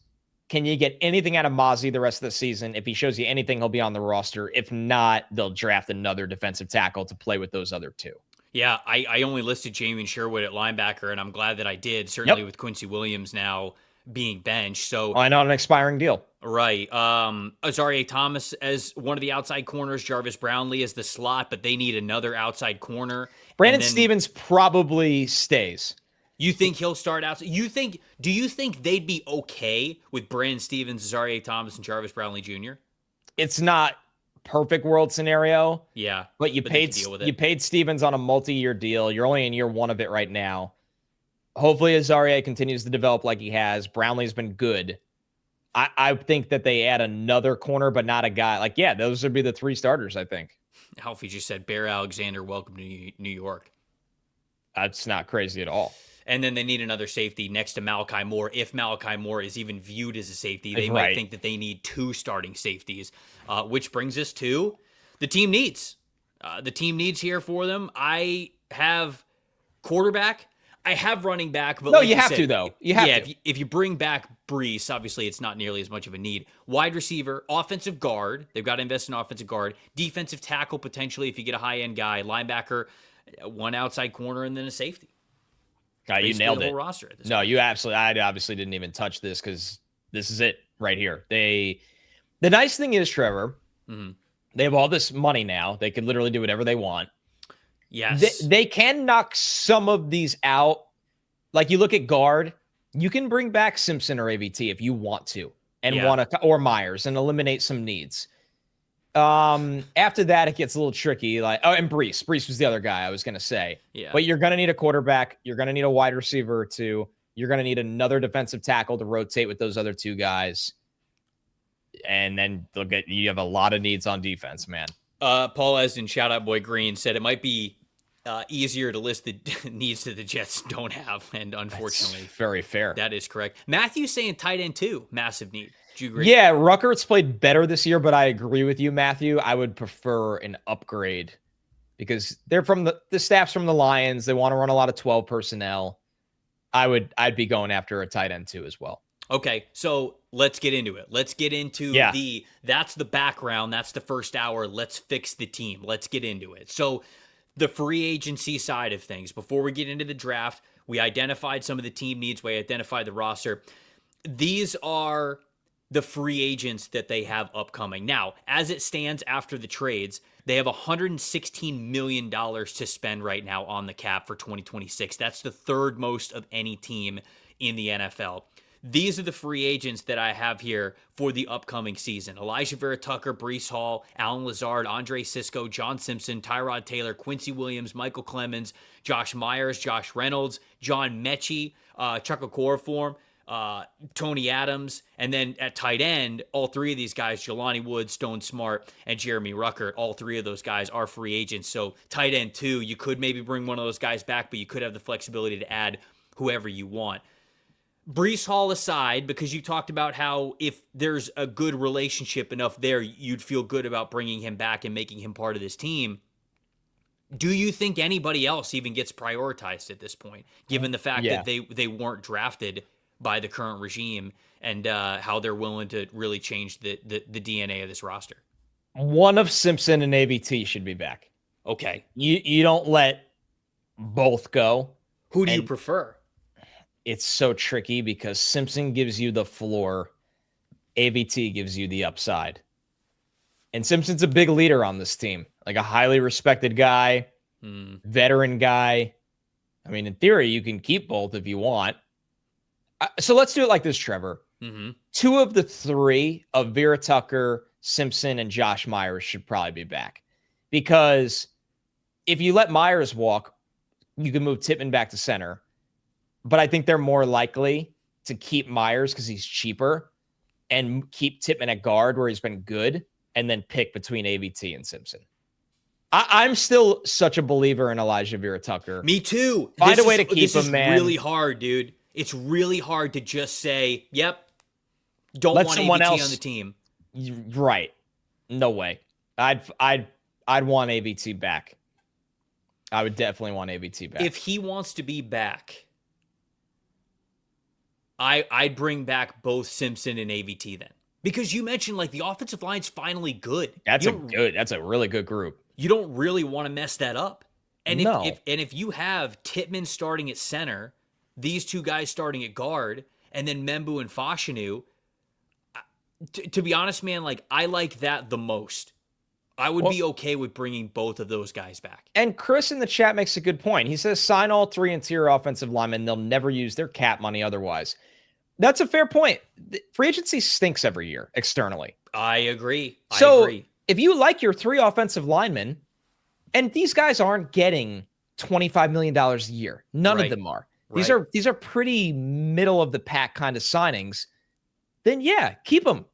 Can you get anything out of Mozzie the rest of the season? If he shows you anything, he'll be on the roster. If not, they'll draft another defensive tackle to play with those other 2. Yeah, I only listed Jamie Sherwood at linebacker, and I'm glad that I did, certainly with Quincy Williams now being benched. So I know, an expiring deal. Right. Azareye'h Thomas as one of the outside corners, Jarvis Brownlee as the slot, but they need another outside corner. Brandon Stevens probably stays. You think he'll start out? Do you think they'd be okay with Brandon Stevens, Azareye'h Thomas, and Jarvis Brownlee Jr.? It's not perfect world scenario. Yeah. But you paid Stevens on a multi-year deal. You're only in year 1 of it right now. Hopefully Azareye'h continues to develop like he has. Brownlee's been good. I think that they add another corner, but not a guy. Like, yeah, those would be the 3 starters, I think. Alfie just said, Bear Alexander, welcome to New York. That's not crazy at all. And then they need another safety next to Malachi Moore. If Malachi Moore is even viewed as a safety, they might think that they need 2 starting safeties, which brings us to the team needs. The team needs here for them. I have quarterback. I have running back. But no, like you have to, though. You have to. If you bring back Breece, obviously it's not nearly as much of a need. Wide receiver, offensive guard. They've got to invest in offensive guard. Defensive tackle, potentially, if you get a high-end guy. Linebacker, 1 outside corner, and then a safety. You nailed it. Roster at this point. I obviously didn't even touch this because this is it right here. The nice thing is, Trevor, they have all this money now. They can literally do whatever they want. Yes. They can knock some of these out. Like, you look at guard, you can bring back Simpson or AVT if you want to, and or Myers, and eliminate some needs. After that, it gets a little tricky. And Breece was the other guy I was going to say. Yeah. But you're going to need a quarterback. You're going to need a wide receiver or 2. You're going to need another defensive tackle to rotate with those other 2 guys. And then you have a lot of needs on defense, man. Paul Esden, shout out Boy Green, said it might be easier to list the needs that the Jets don't have. And unfortunately, that's very fair. That is correct. Matthew's saying tight end too, massive need. Do you agree? Yeah, Ruckert's played better this year, but I agree with you, Matthew. I would prefer an upgrade because they're from the staff's from the Lions. They want to run a lot of 12 personnel. I'd be going after a tight end too as well. Okay, so let's get into it. Let's get into that's the background. That's the first hour. Let's fix the team. Let's get into it. So the free agency side of things, before we get into the draft, we identified some of the team needs. We identified the roster. These are the free agents that they have upcoming. Now, as it stands after the trades, they have $116 million to spend right now on the cap for 2026. That's the 3rd most of any team in the NFL. These are the free agents that I have here for the upcoming season. Elijah Vera Tucker, Breece Hall, Alan Lazard, Andre Sisco, John Simpson, Tyrod Taylor, Quincy Williams, Michael Clemens, Josh Myers, Josh Reynolds, John Mechie, Chuck Okorafor, Tony Adams, and then at tight end, all 3 of these guys, Jelani Woods, Stone Smart, and Jeremy Ruckert, all 3 of those guys are free agents. So tight end too, you could maybe bring one of those guys back, but you could have the flexibility to add whoever you want. Breece Hall aside, because you talked about how if there's a good relationship enough there, you'd feel good about bringing him back and making him part of this team. Do you think anybody else even gets prioritized at this point, given the fact that they weren't drafted by the current regime and how they're willing to really change the DNA of this roster? One of Simpson and AVT should be back. Okay. You don't let both go. Who do you And prefer? it's so tricky because Simpson gives you the floor. AVT gives you the upside. And Simpson's a big leader on this team, like a highly respected guy, veteran guy. I mean, in theory, you can keep both if you want. So let's do it like this, Trevor. Mm-hmm. 2 of the 3 of Vera Tucker, Simpson, and Josh Myers should probably be back. Because if you let Myers walk, you can move Tippmann back to center. But I think they're more likely to keep Myers because he's cheaper and keep Tippmann at guard where he's been good and then pick between AVT and Simpson. I'm still such a believer in Elijah Vera Tucker. Me too. Find a way to keep him, man. It's really hard, dude. It's really hard to just say, yep, don't Let want someone AVT else on the team. Right. No way. I'd want AVT back. I would definitely want AVT back. If he wants to be back, I'd bring back both Simpson and AVT then. Because you mentioned like the offensive line's finally good. That's a really good group. You don't really want to mess that up. And No. if you have Tippmann starting at center, these 2 guys starting at guard, and then Membu and Fashanu, to be honest, man, like I like that the most. I would be okay with bringing both of those guys back. And Chris in the chat makes a good point. He says, sign all 3 interior offensive linemen. They'll never use their cap money otherwise. That's a fair point. Free agency stinks every year externally. I agree. So if you like your 3 offensive linemen, and these guys aren't getting $25 million a year. None of them are. These are pretty middle of the pack kind of signings. Then yeah, keep them.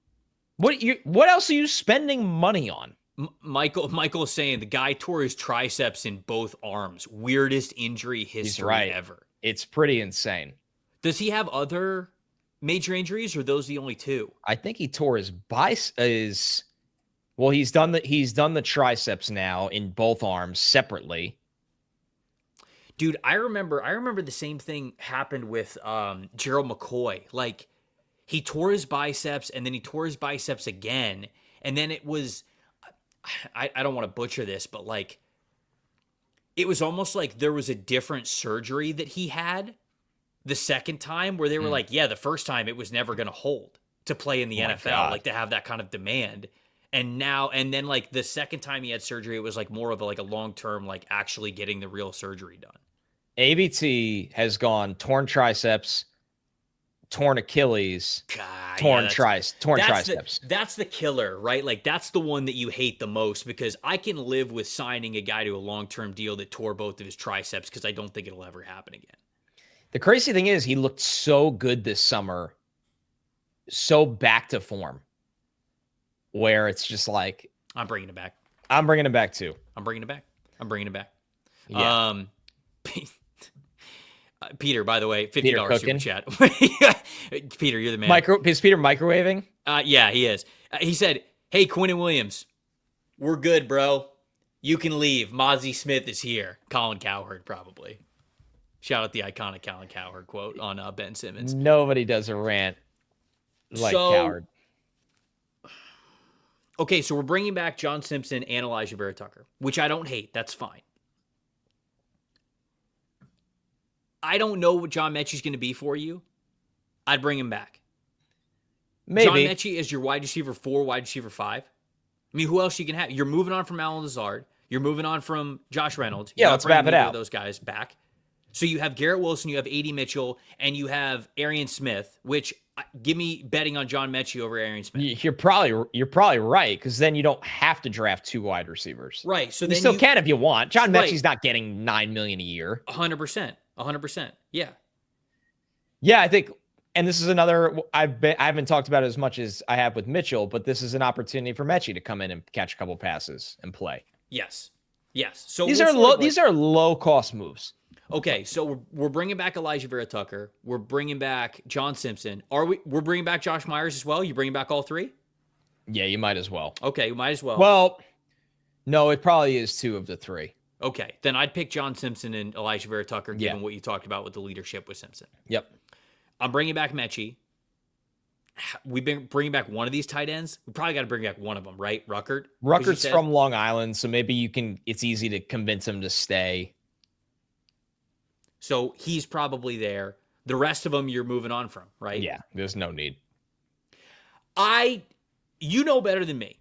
What else are you spending money on? Michael's saying the guy tore his triceps in both arms. Weirdest injury history ever. It's pretty insane. Does he have other major injuries, or are those the only 2? I think he tore his biceps. Well, he's done the triceps now in both arms separately. Dude, I remember the same thing happened with Gerald McCoy. Like he tore his biceps and then he tore his biceps again. And then it was, I don't want to butcher this, but like, it was almost like there was a different surgery that he had the second time where they were like, yeah, the first time it was never going to hold to play in the NFL, like to have that kind of demand. And then like the second time he had surgery, it was like more of a long-term, like actually getting the real surgery done. AVT has gone torn triceps, torn Achilles, torn triceps. That's the killer, right? Like that's the one that you hate the most, because I can live with signing a guy to a long-term deal that tore both of his triceps because I don't think it'll ever happen again. The crazy thing is he looked so good this summer, so back to form, where it's just like, I'm bringing it back. I'm bringing it back too. I'm bringing it back. Yeah. Peter, by the way, $50 super chat. Peter, you're the man. Is Peter microwaving? Yeah, he is. He said, "Hey, Quinn and Williams, we're good, bro. You can leave. Mozzie Smith is here." Colin Cowherd, probably. Shout out the iconic Colin Cowherd quote on Ben Simmons. Nobody does a rant like Cowherd. Okay, so we're bringing back John Simpson and Elijah Vera Tucker, which I don't hate. That's fine. I don't know what John Mechie's going to be for you. I'd bring him back. Maybe. John Mechie is your wide receiver 4, wide receiver 5. I mean, who else you can have? You're moving on from Alan Lazard. You're moving on from Josh Reynolds. Yeah, let's wrap it out. Those guys back. So you have Garrett Wilson, you have A.D. Mitchell, and you have Arian Smith, which give me betting on John Mechie over Arian Smith. You're probably right, because then you don't have to draft 2 wide receivers. Right. So you then still can if you want. John Mechie's not getting $9 million a year. 100%. 100%. Yeah. Yeah, I think, and this is another, I haven't talked about it as much as I have with Mitchell, but this is an opportunity for Mechie to come in and catch a couple passes and play. Yes. So these are low cost moves. Okay, so we're bringing back Elijah Vera Tucker. We're bringing back John Simpson. We're bringing back Josh Myers as well? You bringing back all 3? Yeah, you might as well. Okay, you might as well. Well, no, it probably is 2 of the 3. Okay, then I'd pick John Simpson and Elijah Vera Tucker, given what you talked about with the leadership with Simpson. Yep. I'm bringing back Mechie. We've been bringing back one of these tight ends. We probably got to bring back one of them, right? Ruckert's from Long Island, so maybe it's easy to convince him to stay. So he's probably there. The rest of them you're moving on from, right? Yeah, there's no need. You know better than me.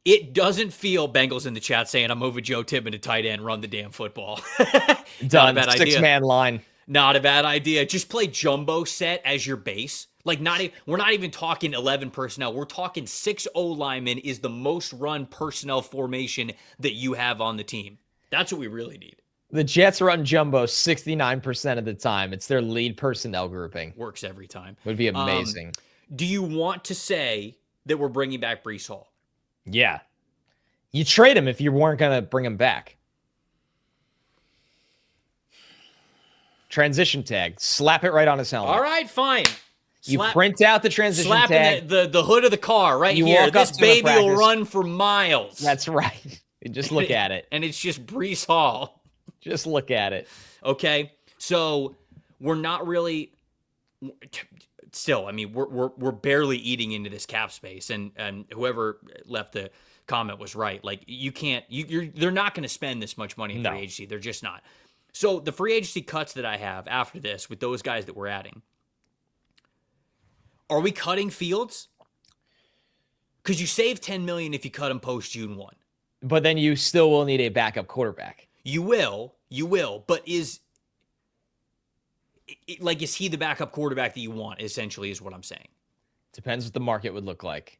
It doesn't feel, Bengals in the chat saying, I'm moving Joe Tippin to tight end, run the damn football. Done. Not a bad idea. 6-man line. Not a bad idea. Just play jumbo set as your base. Like, we're not even talking 11 personnel. We're talking 6 O-linemen is the most run personnel formation that you have on the team. That's what we really need. The Jets run jumbo 69% of the time. It's their lead personnel grouping. Works every time. Would be amazing. Do you want to say that we're bringing back Breece Hall? Yeah. You trade him if you weren't going to bring him back. Transition tag. Slap it right on his helmet. All right, fine. You print out the transition tag. The hood of the car right You here. walk This up to baby will practice. run for miles. That's right. Just look at it. And it's just Breece Hall. Just look at it. Okay, so we're not really. Still, I mean, we're barely eating into this cap space, and whoever left the comment was right. Like, you can't. They're not going to spend this much money in free agency. They're just not. So the free agency cuts that I have after this with those guys that we're adding. Are we cutting Fields? Because you save $10 million if you cut him post June 1. But then you still will need a backup quarterback. You will. But is he the backup quarterback that you want, essentially, is what I'm saying. Depends what the market would look like.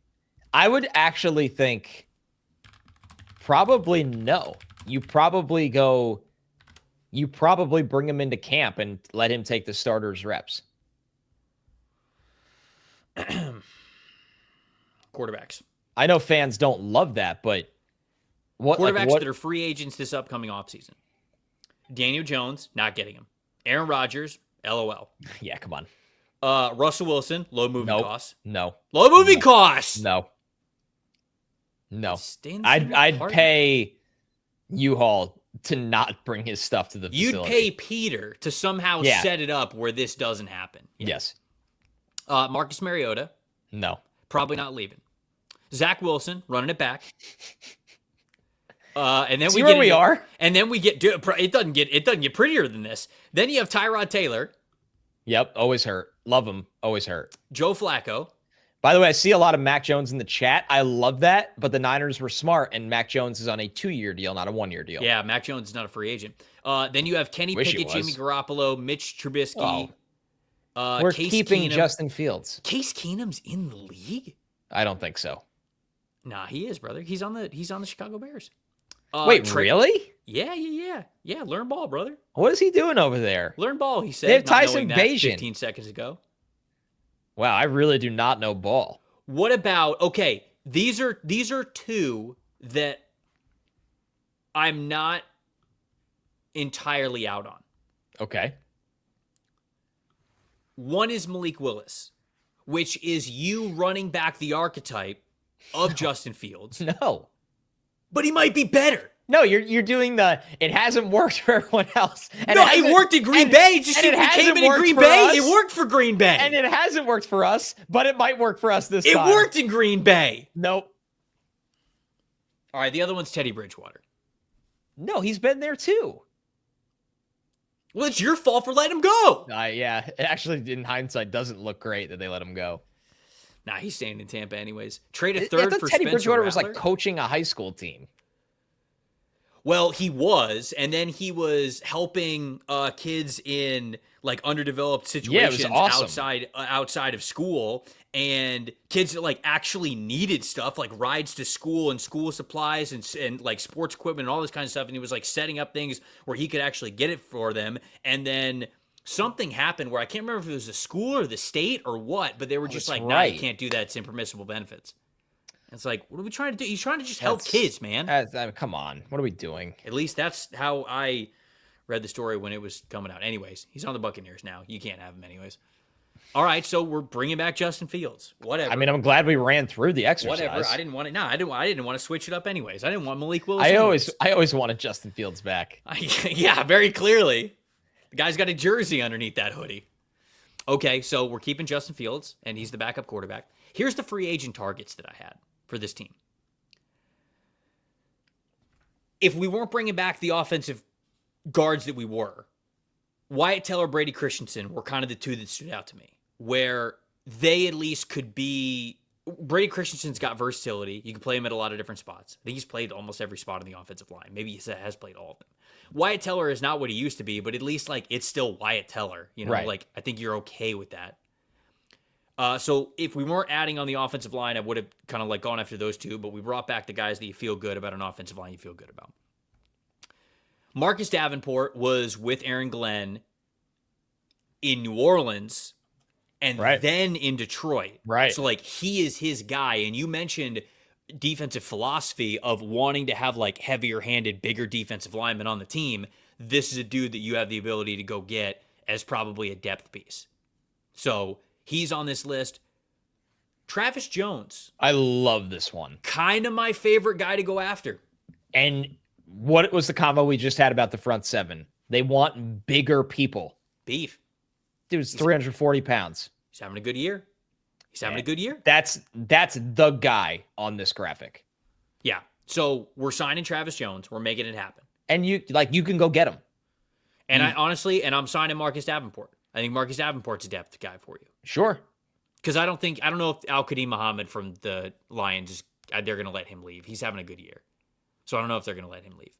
I would actually think probably no. You probably bring him into camp and let him take the starters reps. Quarterbacks. I know fans don't love that, but quarterbacks that are free agents this upcoming offseason. Daniel Jones, not getting him. Aaron Rodgers, LOL. Yeah, come on. Russell Wilson, low moving costs. No. Low moving costs. No. I'd pay U-Haul to not bring his stuff to the facility. You'd pay Peter to somehow set it up where this doesn't happen. Yeah. Yes. Marcus Mariota. No. Probably not leaving. Zach Wilson running it back. And then See where we are. And then we get it doesn't get prettier than this. Then you have Tyrod Taylor. Yep, always hurt. Love him. Always hurt. Joe Flacco. By the way, I see a lot of Mac Jones in the chat. I love that, but the Niners were smart, and Mac Jones is on a 2-year deal, not a 1-year deal. Yeah, Mac Jones is not a free agent. Then you have Kenny Pickett, Jimmy Garoppolo, Mitch Trubisky. We're Case keeping Keenum. Justin Fields. Case Keenum's in the league? I don't think so. Nah, he is, brother. He's on the Chicago Bears. Wait, really? Yeah. Learn ball, brother. What is he doing over there? Learn ball, he said. They have not Tyson knowing that Bagent 15 seconds ago. Wow, I really do not know ball. What about, okay, these are two that I'm not entirely out on. Okay. One is Malik Willis, which is you running back the archetype of Justin Fields. No. But he might be better. No, you're doing it hasn't worked for everyone else. And no, it worked in Green Bay. Just it came in Green Bay. It worked for Green Bay. And it hasn't worked for us, but it might work for us this time. It worked in Green Bay. Nope. All right, the other one's Teddy Bridgewater. No, he's been there too. Well, it's your fault for letting him go. Yeah, it actually, in hindsight, doesn't look great that they let him go. Nah, he's staying in Tampa anyways. Trade a third for Teddy Spencer Bridgewater Rattler. was like coaching a high school team. Well, he was, and then he was helping kids in like underdeveloped situations awesome. outside of school, and kids that like actually needed stuff like rides to school and school supplies and like sports equipment and all this kind of stuff. And he was like setting up things where he could actually get it for them. And then something happened where I can't remember if it was the school or the state or what, but they were just like, "No, you can't do that. It's impermissible benefits." It's like, what are we trying to do? He's trying to just help kids, man. Come on. What are we doing? At least that's how I read the story when it was coming out. Anyways, he's on the Buccaneers now. You can't have him anyways. All right, so we're bringing back Justin Fields. Whatever. I mean, I'm glad we ran through the exercise. Whatever. I didn't want it. No, I didn't want to switch it up anyways. I didn't want Malik Willis. I always wanted Justin Fields back. Yeah, very clearly. The guy's got a jersey underneath that hoodie. Okay, so we're keeping Justin Fields, and he's the backup quarterback. Here's the free agent targets that I had for this team. If we weren't bringing back the offensive guards that we were, Wyatt Teller, Brady Christensen were kind of the two that stood out to me, where they at least could be. Brady Christensen's got versatility. You can play him at a lot of different spots. I think he's played almost every spot on the offensive line. Maybe he has played all of them. Wyatt Teller is not what he used to be, but at least like it's still Wyatt Teller. You know, Right. like I think you're okay with that. So if we weren't adding on the offensive line, I would have kind of like gone after those two, but we brought back the guys that you feel good about, an offensive line you feel good about. Marcus Davenport was with Aaron Glenn in New Orleans and then in Detroit. Right. So like he is his guy. And you mentioned defensive philosophy of wanting to have like heavier handed, bigger defensive linemen on the team. This is a dude that you have the ability to go get as probably a depth piece. So he's on this list. Travis Jones. I love this one. Kind of my favorite guy to go after. And what was the combo we just had about the front seven? They want bigger people. Beef. Dude's 340 pounds. He's having a good year. He's having a good year. That's the guy on this graphic. Yeah. So we're signing Travis Jones. We're making it happen. And you can go get him. And I honestly, I'm signing Marcus Davenport. I think Marcus Davenport's a depth guy for you. Sure. Because I don't know if Al-Qadim Muhammad from the Lions, they're going to let him leave. He's having a good year. So I don't know if they're going to let him leave.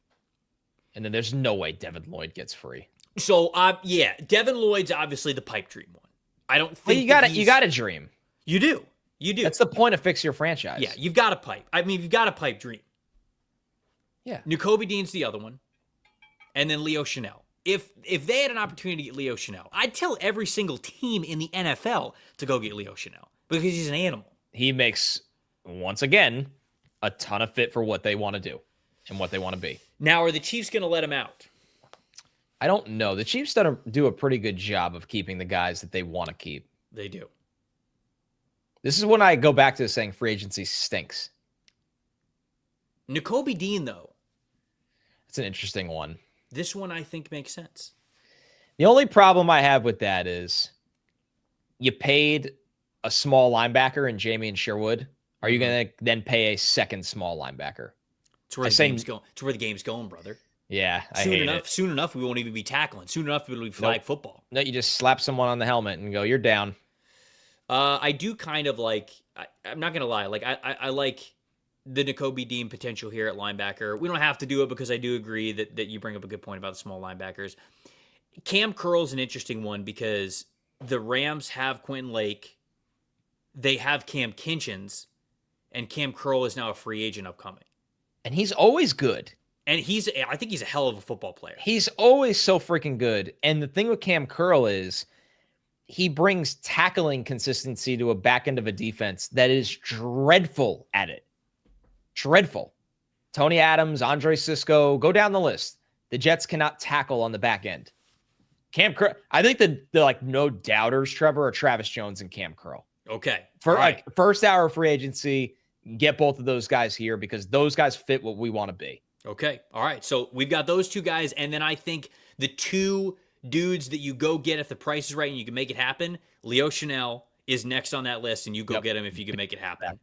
And then there's no way Devin Lloyd gets free. So, yeah, Devin Lloyd's obviously the pipe dream one. I don't think you got to dream. You do. You do. That's the point of Fix Your Franchise. Yeah, you've got a pipe. I mean, you've got a pipe dream. Yeah. N'Kobe Dean's the other one. And then Leo Chanel. If they had an opportunity to get Leo Chanel, I'd tell every single team in the NFL to go get Leo Chanel because he's an animal. He makes, once again, a ton of fit for what they want to do and what they want to be. Now, are the Chiefs going to let him out? I don't know. The Chiefs do a pretty good job of keeping the guys that they want to keep. They do. This is when I go back to saying free agency stinks. N'Kobe Dean, though. It's an interesting one. This one I think makes sense. The only problem I have with that is you paid a small linebacker in Jamie and Sherwood. Are you going to then pay a second small linebacker? It's where the game's going. It's where the game's going, brother. Yeah, I hate it. Soon enough, we won't even be tackling. Soon enough, it'll be flag football. No, you just slap someone on the helmet and go, you're down. I do kind of like, I'm not going to lie, like I like the N'Kobe Dean potential here at linebacker. We don't have to do it because I do agree that you bring up a good point about the small linebackers. Cam Curl's an interesting one because the Rams have Quentin Lake. They have Cam Kinchins, and Cam Curl is now a free agent upcoming. And he's always good. And I think he's a hell of a football player. He's always so freaking good. And the thing with Cam Curl is he brings tackling consistency to a back end of a defense that is dreadful at it. Dreadful. Tony Adams, Andre Sisco, go down the list. The Jets cannot tackle on the back end. Cam Curl, I think the like no doubters, Trevor, are Travis Jones and Cam Curl. Okay. For like first hour free agency, get both of those guys here because those guys fit what we want to be. Okay. All right. So we've got those two guys. And then I think the two dudes that you go get if the price is right and you can make it happen, Leo Chanel is next on that list and you go get him if you can make it happen.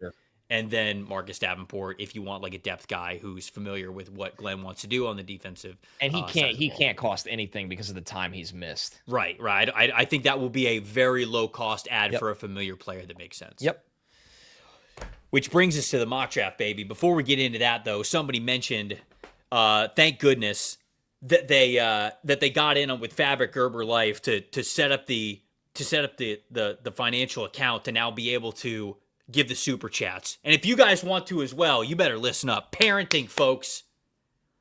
And then Marcus Davenport, if you want like a depth guy who's familiar with what Glenn wants to do on the defensive. And he can't cost anything because of the time he's missed. Right. I think that will be a very low cost ad for a familiar player that makes sense. Yep. Which brings us to the mock draft, baby. Before we get into that, though, somebody mentioned, thank goodness that they got in with Fabric Gerber Life to set up the financial account to now be able to give the super chats. And if you guys want to as well, you better listen up. Parenting, folks.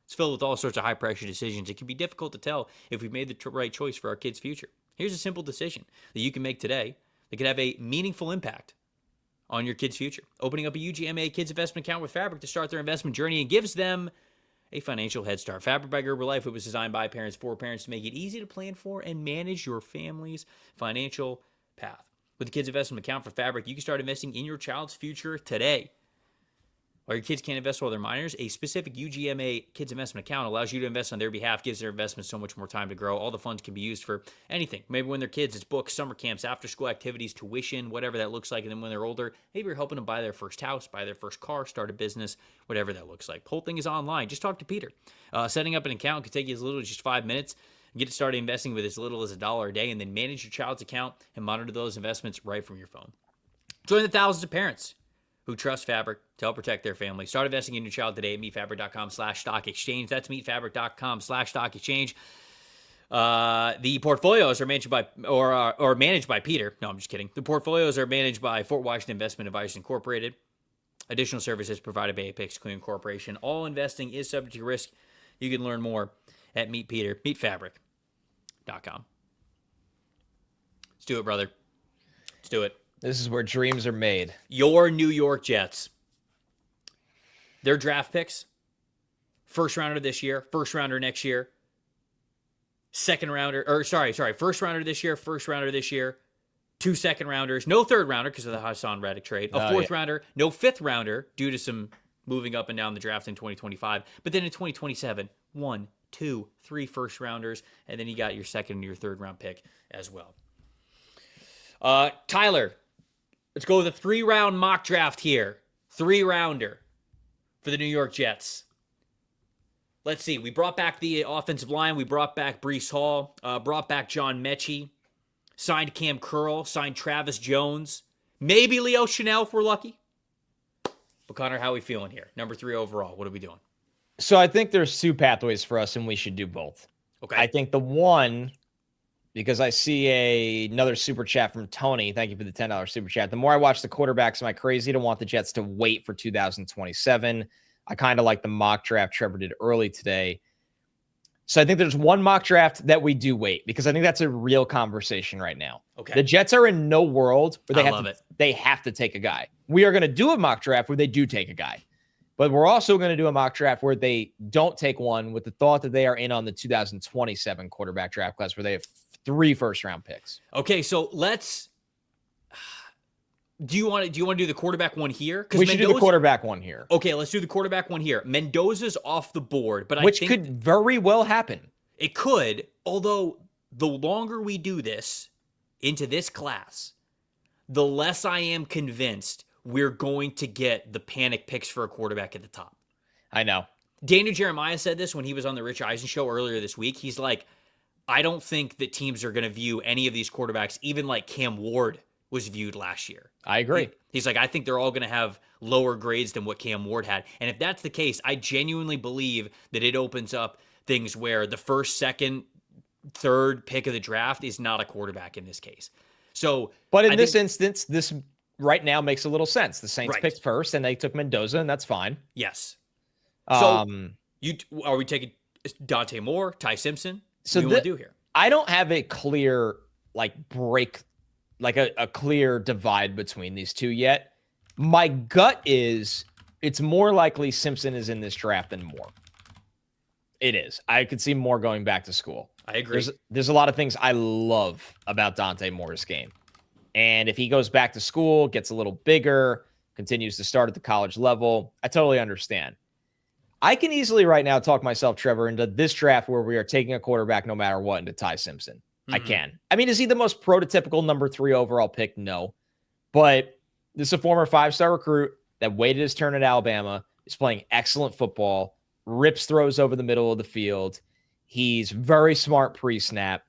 It's filled with all sorts of high pressure decisions. It can be difficult to tell if we've made the right choice for our kids' future. Here's a simple decision that you can make today that could have a meaningful impact on your kid's future. Opening up a UGMA Kids Investment Account with Fabric to start their investment journey and gives them a financial head start. Fabric by Gerber Life, it was designed by parents for parents to make it easy to plan for and manage your family's financial path. With the Kids Investment Account for Fabric, you can start investing in your child's future today. While your kids can't invest while they're minors, a specific UGMA Kids Investment Account allows you to invest on their behalf, gives their investments so much more time to grow. All the funds can be used for anything. Maybe when they're kids, it's books, summer camps, after-school activities, tuition, whatever that looks like. And then when they're older, maybe you're helping them buy their first house, buy their first car, start a business, whatever that looks like. The whole thing is online. Just talk to Peter. Setting up an account could take you as little as just 5 minutes. Get started investing with as little as $1 a day, and then manage your child's account and monitor those investments right from your phone. Join the thousands of parents who trust Fabric to help protect their family. Start investing in your child today at meetfabric.com/stock exchange. That's meetfabric.com/stock exchange. The portfolios are managed by or managed by Peter. No, I'm just kidding. The portfolios are managed by Fort Washington Investment Advisors Incorporated. Additional services provided by Apex Clearing Corporation. All investing is subject to risk. You can learn more at meetfabric.com. Let's do it, brother. Let's do it. This is where dreams are made. Your New York Jets. Their draft picks. First rounder this year. First rounder next year. First rounder this year. First rounder this year. 2 second rounders. No third rounder because of the Hassan Reddick trade. A fourth rounder. No fifth rounder due to some moving up and down the draft in 2025. But then in 2027, 1, 2, 3 first rounders. And then you got your second and your third round pick as well. Tyler, let's go with a 3-round mock draft here. 3-rounder for the New York Jets. Let's see. We brought back the offensive line. We brought back Breece Hall. Brought back John Mechie. Signed Cam Curl. Signed Travis Jones. Maybe Leo Chanel if we're lucky. But Connor, how are we feeling here? Number 3 overall. What are we doing? So I think there's 2 pathways for us, and we should do both. Okay. I think the one, because I see another super chat from Tony. Thank you for the $10 super chat. The more I watch the quarterbacks, am I crazy to want the Jets to wait for 2027? I kind of like the mock draft Trevor did early today. So I think there's one mock draft that we do wait, because I think that's a real conversation right now. Okay. The Jets are in no world where they have to take a guy. We are going to do a mock draft where they do take a guy. But we're also going to do a mock draft where they don't take one, with the thought that they are in on the 2027 quarterback draft class, where they have 3 first-round picks. Okay, so let's. Do you want to do the quarterback one here? We should do the quarterback one here. Okay, let's do the quarterback one here. Mendoza's off the board, but which could very well happen. It could, although the longer we do this into this class, the less I am convinced we're going to get the panic picks for a quarterback at the top. I know. Daniel Jeremiah said this when he was on the Rich Eisen show earlier this week. He's like, I don't think that teams are going to view any of these quarterbacks, even like Cam Ward was viewed last year. I agree. He's like, I think they're all going to have lower grades than what Cam Ward had. And if that's the case, I genuinely believe that it opens up things where the first, second, third pick of the draft is not a quarterback in this case. So, but in this instance, this right now makes a little sense. The Saints picked first, and they took Mendoza, and that's fine. Yes. So are we taking Dante Moore, Ty Simpson? So what do you want to do here? I don't have a clear break, a clear divide between these two yet. My gut is it's more likely Simpson is in this draft than Moore. It is. I could see Moore going back to school. I agree. There's a lot of things I love about Dante Moore's game. And if he goes back to school, gets a little bigger, continues to start at the college level, I totally understand. I can easily right now talk myself, Trevor, into this draft where we are taking a quarterback no matter what, into Ty Simpson. Mm-hmm. I can. I mean, is he the most prototypical number 3 overall pick? No. But this is a former 5-star recruit that waited his turn at Alabama, is playing excellent football, rips throws over the middle of the field. He's very smart pre-snap.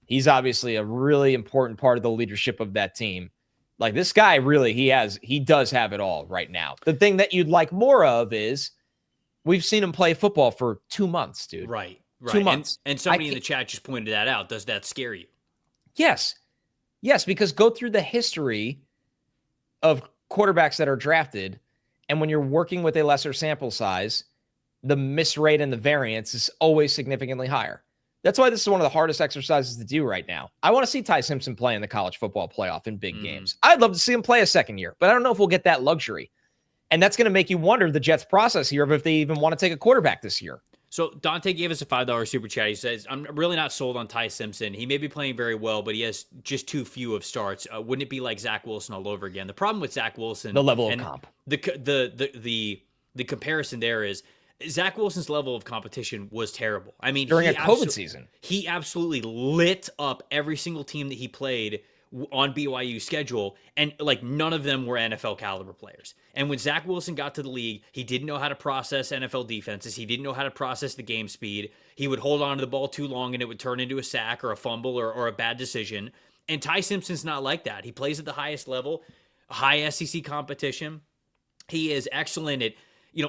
He's obviously a really important part of the leadership of that team. Like, this guy really, he does have it all right now. The thing that you'd like more of is we've seen him play football for 2 months, dude. Right. 2 months. And somebody in the chat just pointed that out. Does that scare you? Yes. Yes, because go through the history of quarterbacks that are drafted, and when you're working with a lesser sample size, the miss rate and the variance is always significantly higher. That's why this is one of the hardest exercises to do right now. I want to see Ty Simpson play in the college football playoff in big games. I'd love to see him play a second year, but I don't know if we'll get that luxury. And that's going to make you wonder the Jets' process here of if they even want to take a quarterback this year. So Dante gave us a $5 super chat. He says, I'm really not sold on Ty Simpson. He may be playing very well, but he has just too few of starts. Wouldn't it be like Zach Wilson all over again? The problem with Zach Wilson, the level of comp, the comparison there is Zach Wilson's level of competition was terrible. I mean, during a COVID season, he absolutely lit up every single team that he played on BYU's schedule, and like none of them were NFL caliber players. And when Zach Wilson got to the league, he didn't know how to process NFL defenses. He didn't know how to process the game speed. He would hold on to the ball too long and it would turn into a sack or a fumble or a bad decision. And Ty Simpson's not like that. He plays at the highest level, high SEC competition. He is excellent at,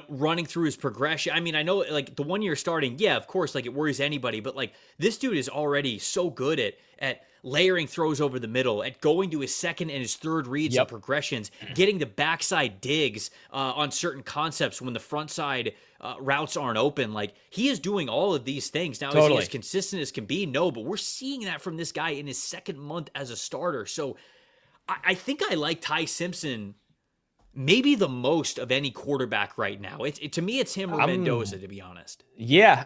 running through his progression. I mean, I know like the 1 year starting, yeah, of course, like it worries anybody, but like this dude is already so good at layering throws over the middle, at going to his second and his third reads and progressions, getting the backside digs on certain concepts when the front side routes aren't open. Like he is doing all of these things. Now, is he as consistent as can be? No, but we're seeing that from this guy in his second month as a starter. So I think I like Ty Simpson maybe the most of any quarterback right now. To me, it's him or Mendoza, to be honest. Yeah,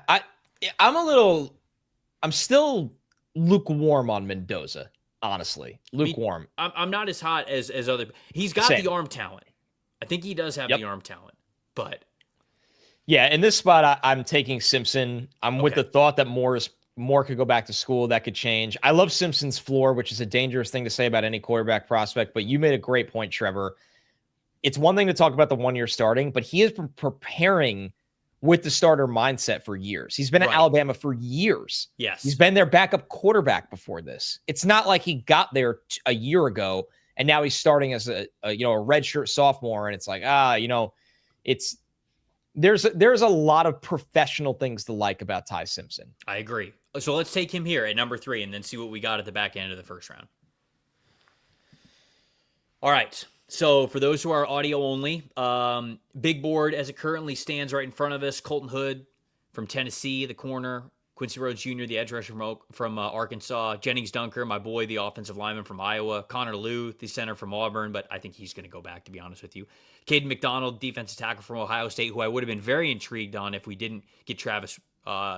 I'm still lukewarm on Mendoza, honestly. Lukewarm. I'm not as hot as other. He's got the arm talent. I think he does have the arm talent, but yeah, in this spot, I'm taking Simpson. I'm with the thought that more could go back to school. That could change. I love Simpson's floor, which is a dangerous thing to say about any quarterback prospect, but you made a great point, Trevor. It's one thing to talk about the 1 year starting, but he has been preparing with the starter mindset for years. He's been at Alabama for years. Yes. He's been their backup quarterback before this. It's not like he got there a year ago and now he's starting as a redshirt sophomore. And it's like, there's a lot of professional things to like about Ty Simpson. I agree. So let's take him here at number 3 and then see what we got at the back end of the first round. All right. So for those who are audio only, big board as it currently stands right in front of us, Colton Hood from Tennessee, the corner, Quincy Rhodes Jr., the edge rusher from Arkansas, Jennings Dunker, my boy, the offensive lineman from Iowa, Connor Lew, the center from Auburn, but I think he's going to go back, to be honest with you. Caden McDonald, defensive tackle from Ohio State, who I would have been very intrigued on if we didn't get Travis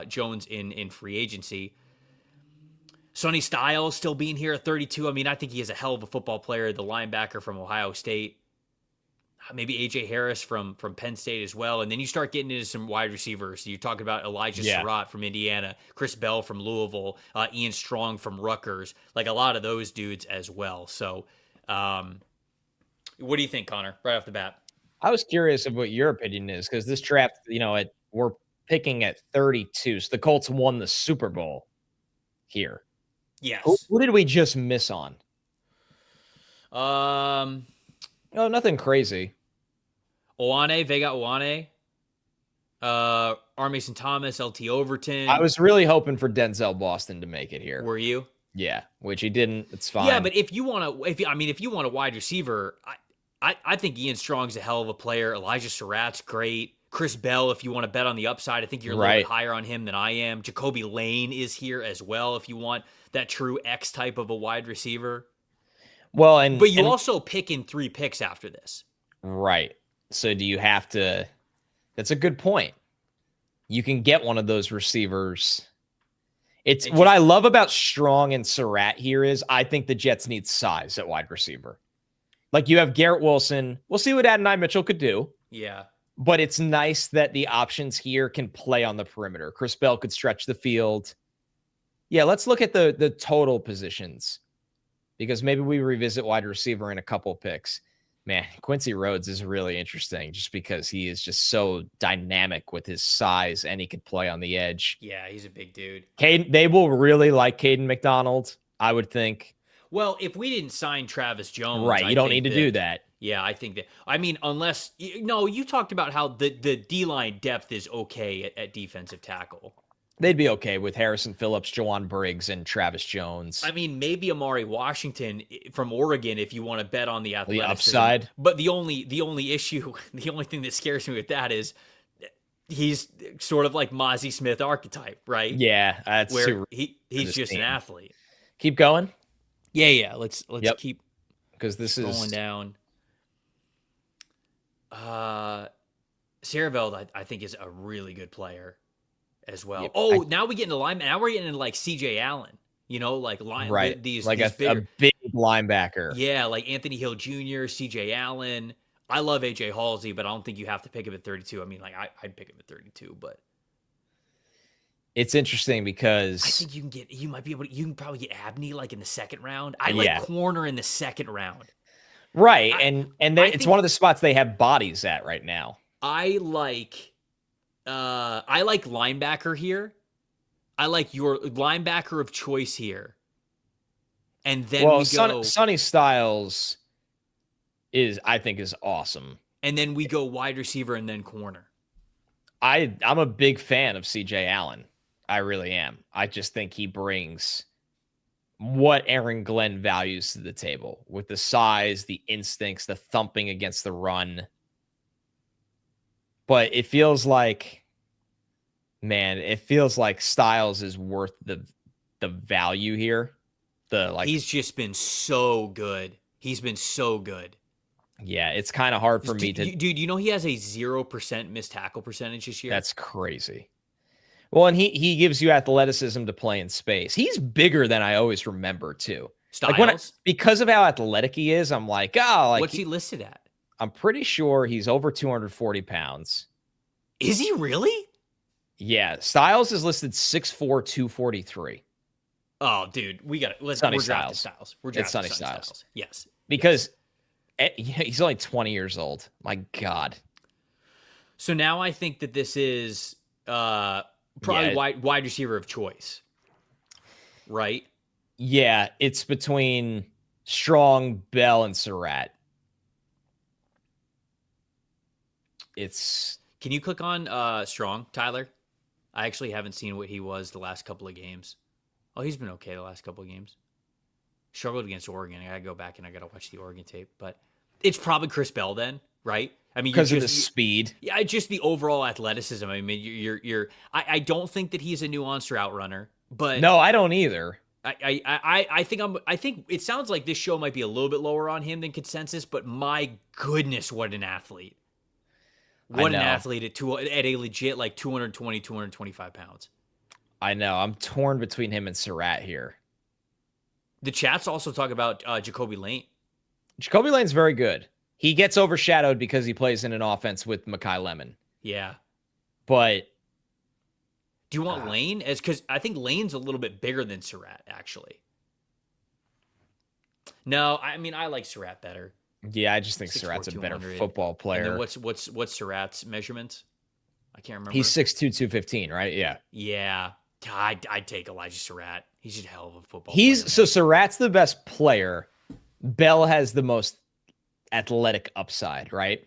Jones in free agency. Sonny Styles still being here at 32. I mean, I think he is a hell of a football player, the linebacker from Ohio State. Maybe A.J. Harris from Penn State as well. And then you start getting into some wide receivers. You talk about Elijah Surratt from Indiana, Chris Bell from Louisville, Ian Strong from Rutgers, like a lot of those dudes as well. So what do you think, Connor, right off the bat? I was curious of what your opinion is because this draft, we're picking at 32. So the Colts won the Super Bowl here. Yes. Who did we just miss on? No, nothing crazy. Vega Owane. R. Mason Thomas, LT Overton. I was really hoping for Denzel Boston to make it here. Were you? Yeah, which he didn't. It's fine. Yeah, but if you want a wide receiver, I think Ian Strong's a hell of a player. Elijah Surratt's great. Chris Bell, if you want to bet on the upside, I think you're a little bit higher on him than I am. Jacoby Lane is here as well if you want that true X type of a wide receiver. Well, but you also pick in 3 picks after this. Right. So do you have to? That's a good point. You can get one of those receivers. What I love about Strong and Surratt here is I think the Jets need size at wide receiver. Like you have Garrett Wilson. We'll see what Adonai Mitchell could do. Yeah. But it's nice that the options here can play on the perimeter. Chris Bell could stretch the field. Yeah, let's look at the total positions because maybe we revisit wide receiver in a couple picks. Man, Quincy Rhodes is really interesting just because he is just so dynamic with his size and he could play on the edge. Yeah, he's a big dude. They will really like Caden McDonald, I would think. Well, if we didn't sign Travis Jones, right, you don't need to do that. Yeah, I think that. I mean, unless you talked about how the D-line depth is okay at defensive tackle. They'd be okay with Harrison Phillips, Jawan Briggs, and Travis Jones. I mean, maybe Amari Washington from Oregon if you want to bet on the athleticism. The upside. But the only issue, the only thing that scares me with that is he's sort of like Mozzie Smith archetype, right? Yeah, that's where he's just an athlete. Keep going. Yeah. Let's keep because this is going down. Sierreveld, I think, is a really good player as well. Yeah, now we get into lineman. Now we're getting into like CJ Allen, like line, right? These a big linebacker. Yeah, like Anthony Hill Jr., CJ Allen. I love AJ Halsey, but I don't think you have to pick him at 32. I mean, like I'd pick him at 32, but It's interesting because I think you might be able to, you can probably get Abney like in the second round. I like Yeah. corner in the second round. right, I- and it's think- one of the spots they have bodies at right now. I like linebacker here. I like your linebacker of choice here. And then we go Sonny Styles I think is awesome. and then we go wide receiver and then corner. I'm a big fan of CJ Allen. I really am. I just think he brings what Aaron Glenn values to the table with the size, the instincts, the thumping against the run. But it feels like, Styles is worth the value here. He's just been so good. He's been so good. Yeah, it's kind of hard for me to. Dude, you know he has a 0% missed tackle percentage this year? That's crazy. Well, and he gives you athleticism to play in space. He's bigger than I always remember too. Styles? Because of how athletic he is, I'm like, what's he listed at? I'm pretty sure he's over 240 pounds. Is he really? Yeah, Styles is listed 6'4", 243. Oh, dude, we're drafting Styles. We're drafting Sonny Styles. Yes. Because he's only 20 years old. My God. So now I think that this is probably wide receiver of choice, right? Yeah, it's between Strong, Bell, and Surratt. Can you click on Strong, Tyler? I actually haven't seen what he was the last couple of games. Oh, he's been okay the last couple of games. Struggled against Oregon. I gotta go back and I gotta watch the Oregon tape. But it's probably Chris Bell then, right? I mean, because of the speed. Yeah, just the overall athleticism. I mean, I don't think that he's a nuanced route runner, but no, I don't either. I think it sounds like this show might be a little bit lower on him than consensus, but my goodness, what an athlete. What an athlete at a legit like 220, 225 pounds. I know. I'm torn between him and Surratt here. The chats also talk about Jacoby Lane. Jacoby Lane's very good. He gets overshadowed because he plays in an offense with Mekhi Lemon. Yeah. But do you want Lane? Because I think Lane's a little bit bigger than Surratt, actually. No, I mean, I like Surratt better. Yeah, I just think Surratt's a better football player. And then what's Surratt's measurements? I can't remember. He's 6'2", 215, right? Yeah. Yeah. I'd take Elijah Surratt. He's just a hell of a football player. So Surratt's the best player. Bell has the most athletic upside, right?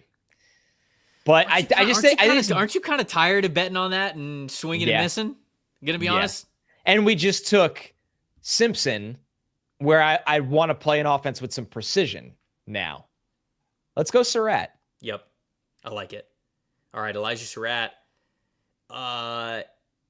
But aren't you kind of tired of betting on that and swinging and missing? Gonna be honest. And we just took Simpson, where I want to play an offense with some precision now. Let's go Surratt. Yep. I like it. All right, Elijah Surratt.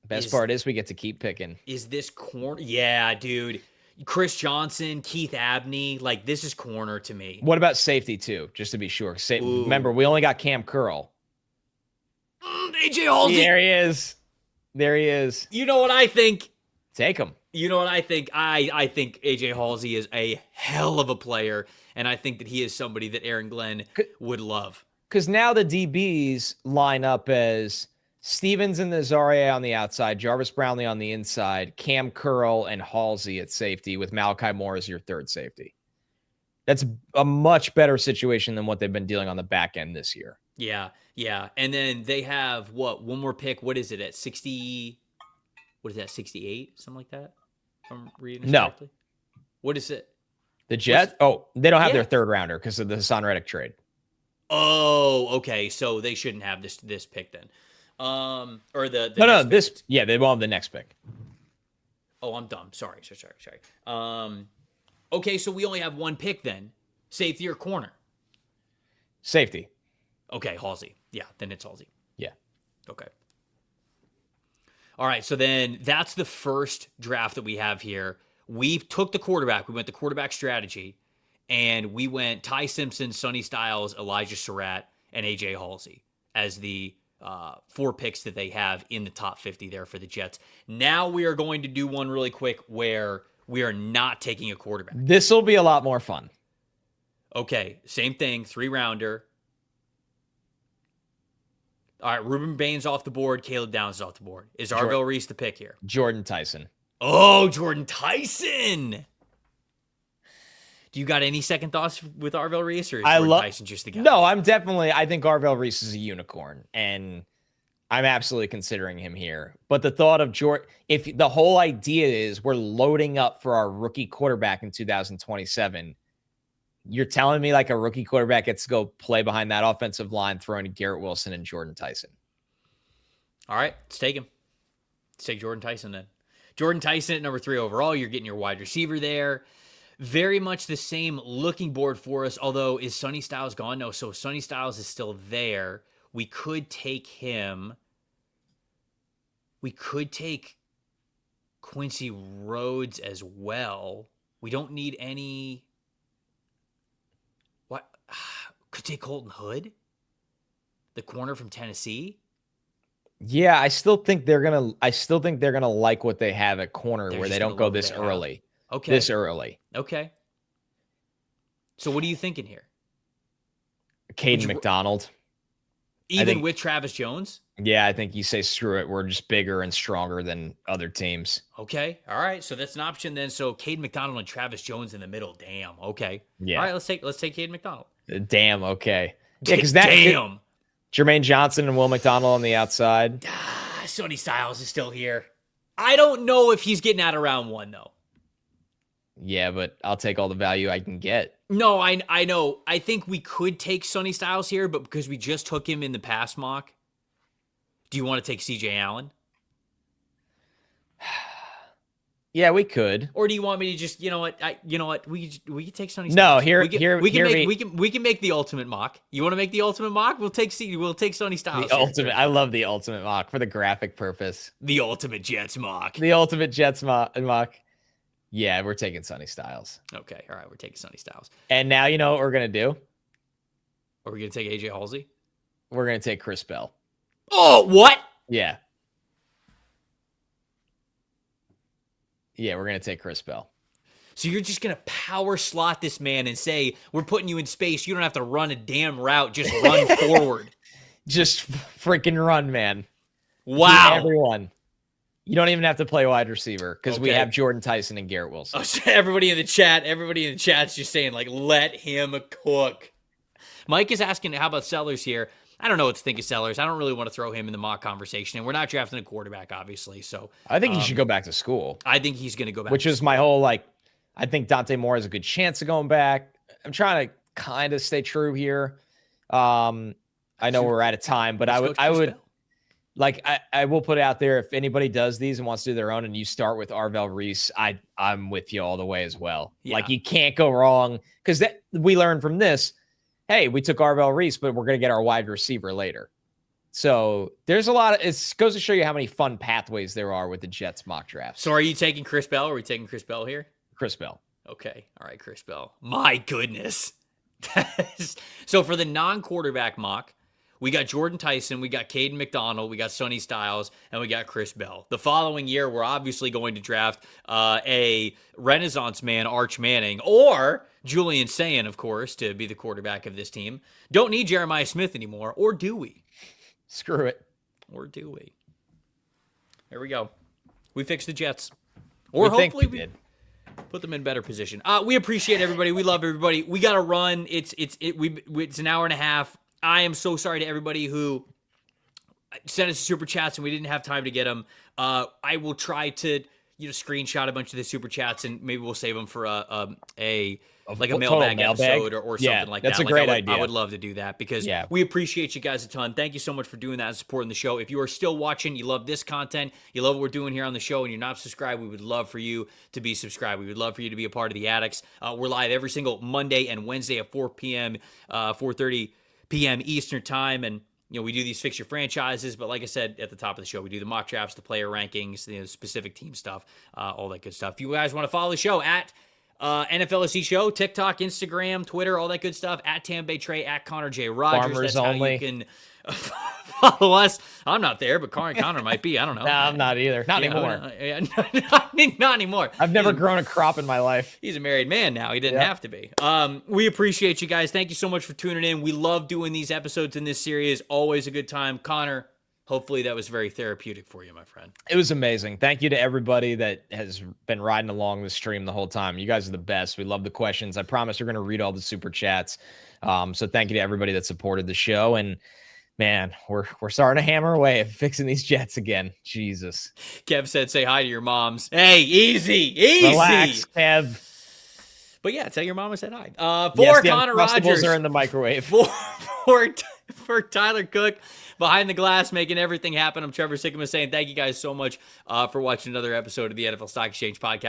Best part is we get to keep picking. Is this corner? Yeah, dude. Chris Johnson, Keith Abney. Like, this is corner to me. What about safety, too? Just to be sure. Remember, we only got Cam Curl. AJ Halsey. There he is. You know what I think? Take him. You know what I think? I think AJ Halsey is a hell of a player, and I think that he is somebody that Aaron Glenn would love. Because now the DBs line up as Stevens and Nazarieh on the outside, Jarvis Brownlee on the inside, Cam Curl and Halsey at safety with Malachi Moore as your third safety. That's a much better situation than what they've been dealing on the back end this year. Yeah. And then they have, one more pick? What is it, at 60? What is that, 68? Something like that? If I'm reading this correctly? What is it? The Jets? They don't have their third rounder because of the Hassan Reddick trade. Oh, okay. So they shouldn't have this pick then. Or the they won't have the next pick. Oh, I'm dumb. Sorry. Okay, so we only have one pick then. Safety or corner? Safety. Okay, Halsey. Yeah, then it's Halsey. Yeah. Okay. All right, so then that's the first draft that we have here. We took the quarterback. We went the quarterback strategy, and we went Ty Simpson, Sonny Styles, Elijah Surratt, and AJ Halsey as the 4 picks that they have in the top 50 there for the Jets. Now we are going to do one really quick where we are not taking a quarterback. This will be a lot more fun. Okay, same thing, 3-rounder. All right, Ruben Bain's off the board. Caleb Downs is off the board. Is Arvell Reese the pick here? Jordan Tyson. Oh, Jordan Tyson. Do you got any second thoughts with Arvell Reese, or is Jordan Tyson just the guy? No, I think Arvell Reese is a unicorn, and I'm absolutely considering him here. But the thought of Jordan, if the whole idea is we're loading up for our rookie quarterback in 2027, you're telling me like a rookie quarterback gets to go play behind that offensive line, throwing to Garrett Wilson and Jordan Tyson. All right, let's take him. Let's take Jordan Tyson then. Jordan Tyson at number 3 overall. You're getting your wide receiver there. Very much the same looking board for us, although is Sonny Styles gone? No, so Sonny Styles is still there. We could take him. We could take Quincy Rhodes as well. We don't need any. What? Could take Colton Hood, the corner from Tennessee. Yeah, I still think they're gonna like what they have at corner, where they don't go this early. Okay. This early. Okay. So what are you thinking here? Caden McDonald. Even with Travis Jones? Yeah, I think you say screw it. We're just bigger and stronger than other teams. Okay. All right. So that's an option then. So Caden McDonald and Travis Jones in the middle. Damn. Okay. Yeah. All right. Let's take Caden McDonald. Damn. Okay. Yeah, because damn. Jermaine Johnson and Will McDonald on the outside. Sonny Styles is still here. I don't know if he's getting out of round 1 though. Yeah, but I'll take all the value I can get. No, I know. I think we could take Sonny Styles here, but because we just took him in the pass mock, do you want to take CJ Allen? Yeah, we could. Or do you want me to just, you know what? We can take Sonny Styles. No, we can make the ultimate mock. You want to make the ultimate mock? We'll take Sonny Styles. The ultimate. I love the ultimate mock for the graphic purpose. The ultimate Jets mock. The ultimate Jets mock. Yeah, we're taking Sonny Styles. Okay, all right, we're taking Sonny Styles. And now you know what we're gonna do? Are we gonna take AJ Halsey? We're gonna take Chris Bell. Oh, what? Yeah. Yeah, we're going to take Chris Bell. So you're just going to power slot this man and say, we're putting you in space. You don't have to run a damn route. Just run forward. Just freaking run, man. Wow. Everyone. You don't even have to play wide receiver because we have Jordan Tyson and Garrett Wilson. Oh, so everybody in the chat's just saying, like, let him cook. Mike is asking, how about Sellers here? I don't know what to think of Sellers. I don't really want to throw him in the mock conversation. And we're not drafting a quarterback, obviously. So I think he should go back to school. I think he's going to go back. Which is my whole, like, I think Dante Moore has a good chance of going back. I'm trying to kind of stay true here. I know we're out of time, but I would like, I will put it out there. If anybody does these and wants to do their own and you start with Arvell Reese, I'm with you all the way as well. Yeah. Like, you can't go wrong because we learned from this. Hey, we took Arvell Reese, but we're going to get our wide receiver later. So there's a lot of, it goes to show you how many fun pathways there are with the Jets mock draft. So are you taking Chris Bell? Are we taking Chris Bell here? Chris Bell. Okay. All right, Chris Bell. My goodness. So for the non-quarterback mock, we got Jordan Tyson, we got Caden McDonald, we got Sonny Styles, and we got Chris Bell. The following year, we're obviously going to draft a Renaissance man, Arch Manning, or Julian Sayin, of course, to be the quarterback of this team. Don't need Jeremiah Smith anymore, or do we? Screw it. Or do we? There we go. We fixed the Jets. Or hopefully we did. Put them in better position. We appreciate everybody. We love everybody. We got to run. It's an hour and a half. I am so sorry to everybody who sent us super chats and we didn't have time to get them. I will try to screenshot a bunch of the super chats and maybe we'll save them for a mailbag episode or something like that. That's a great idea. I would love to do that because we appreciate you guys a ton. Thank you so much for doing that and supporting the show. If you are still watching, you love this content, you love what we're doing here on the show, and you're not subscribed, we would love for you to be subscribed. We would love for you to be a part of the Addicts. We're live every single Monday and Wednesday at 4 p.m., 4:30 p.m. Eastern time, and we do these fix your franchises, but like I said at the top of the show, we do the mock drafts, the player rankings, the specific team stuff, all that good stuff. If you guys want to follow the show at NFLSC Show, TikTok, Instagram, Twitter, all that good stuff, at Tampa Bay Trey, at Connor J. Rogers. Farmers That's only. how you can Follow us. I'm not there, but Connor might be. I don't know. No, I'm not either. Not Yeah, anymore. yeah, not anymore. I've never grown a crop in my life. He's a married man now. He didn't have to be. We appreciate you guys. Thank you so much for tuning in. We love doing these episodes in this series. Always a good time. Connor, hopefully that was very therapeutic for you, my friend. It was amazing. Thank you to everybody that has been riding along the stream the whole time. You guys are the best. We love the questions. I promise we're going to read all the super chats. So thank you to everybody that supported the show. And man, we're starting to hammer away at fixing these Jets again. Jesus. Kev said, say hi to your moms. Hey, easy. Relax, Kev. But yeah, tell your mom I said hi. Yes, Connor Rogers. Are in the microwave. For Tyler Cook, behind the glass, making everything happen. I'm Trevor Sikkema saying thank you guys so much for watching another episode of the NFL Stock Exchange Podcast.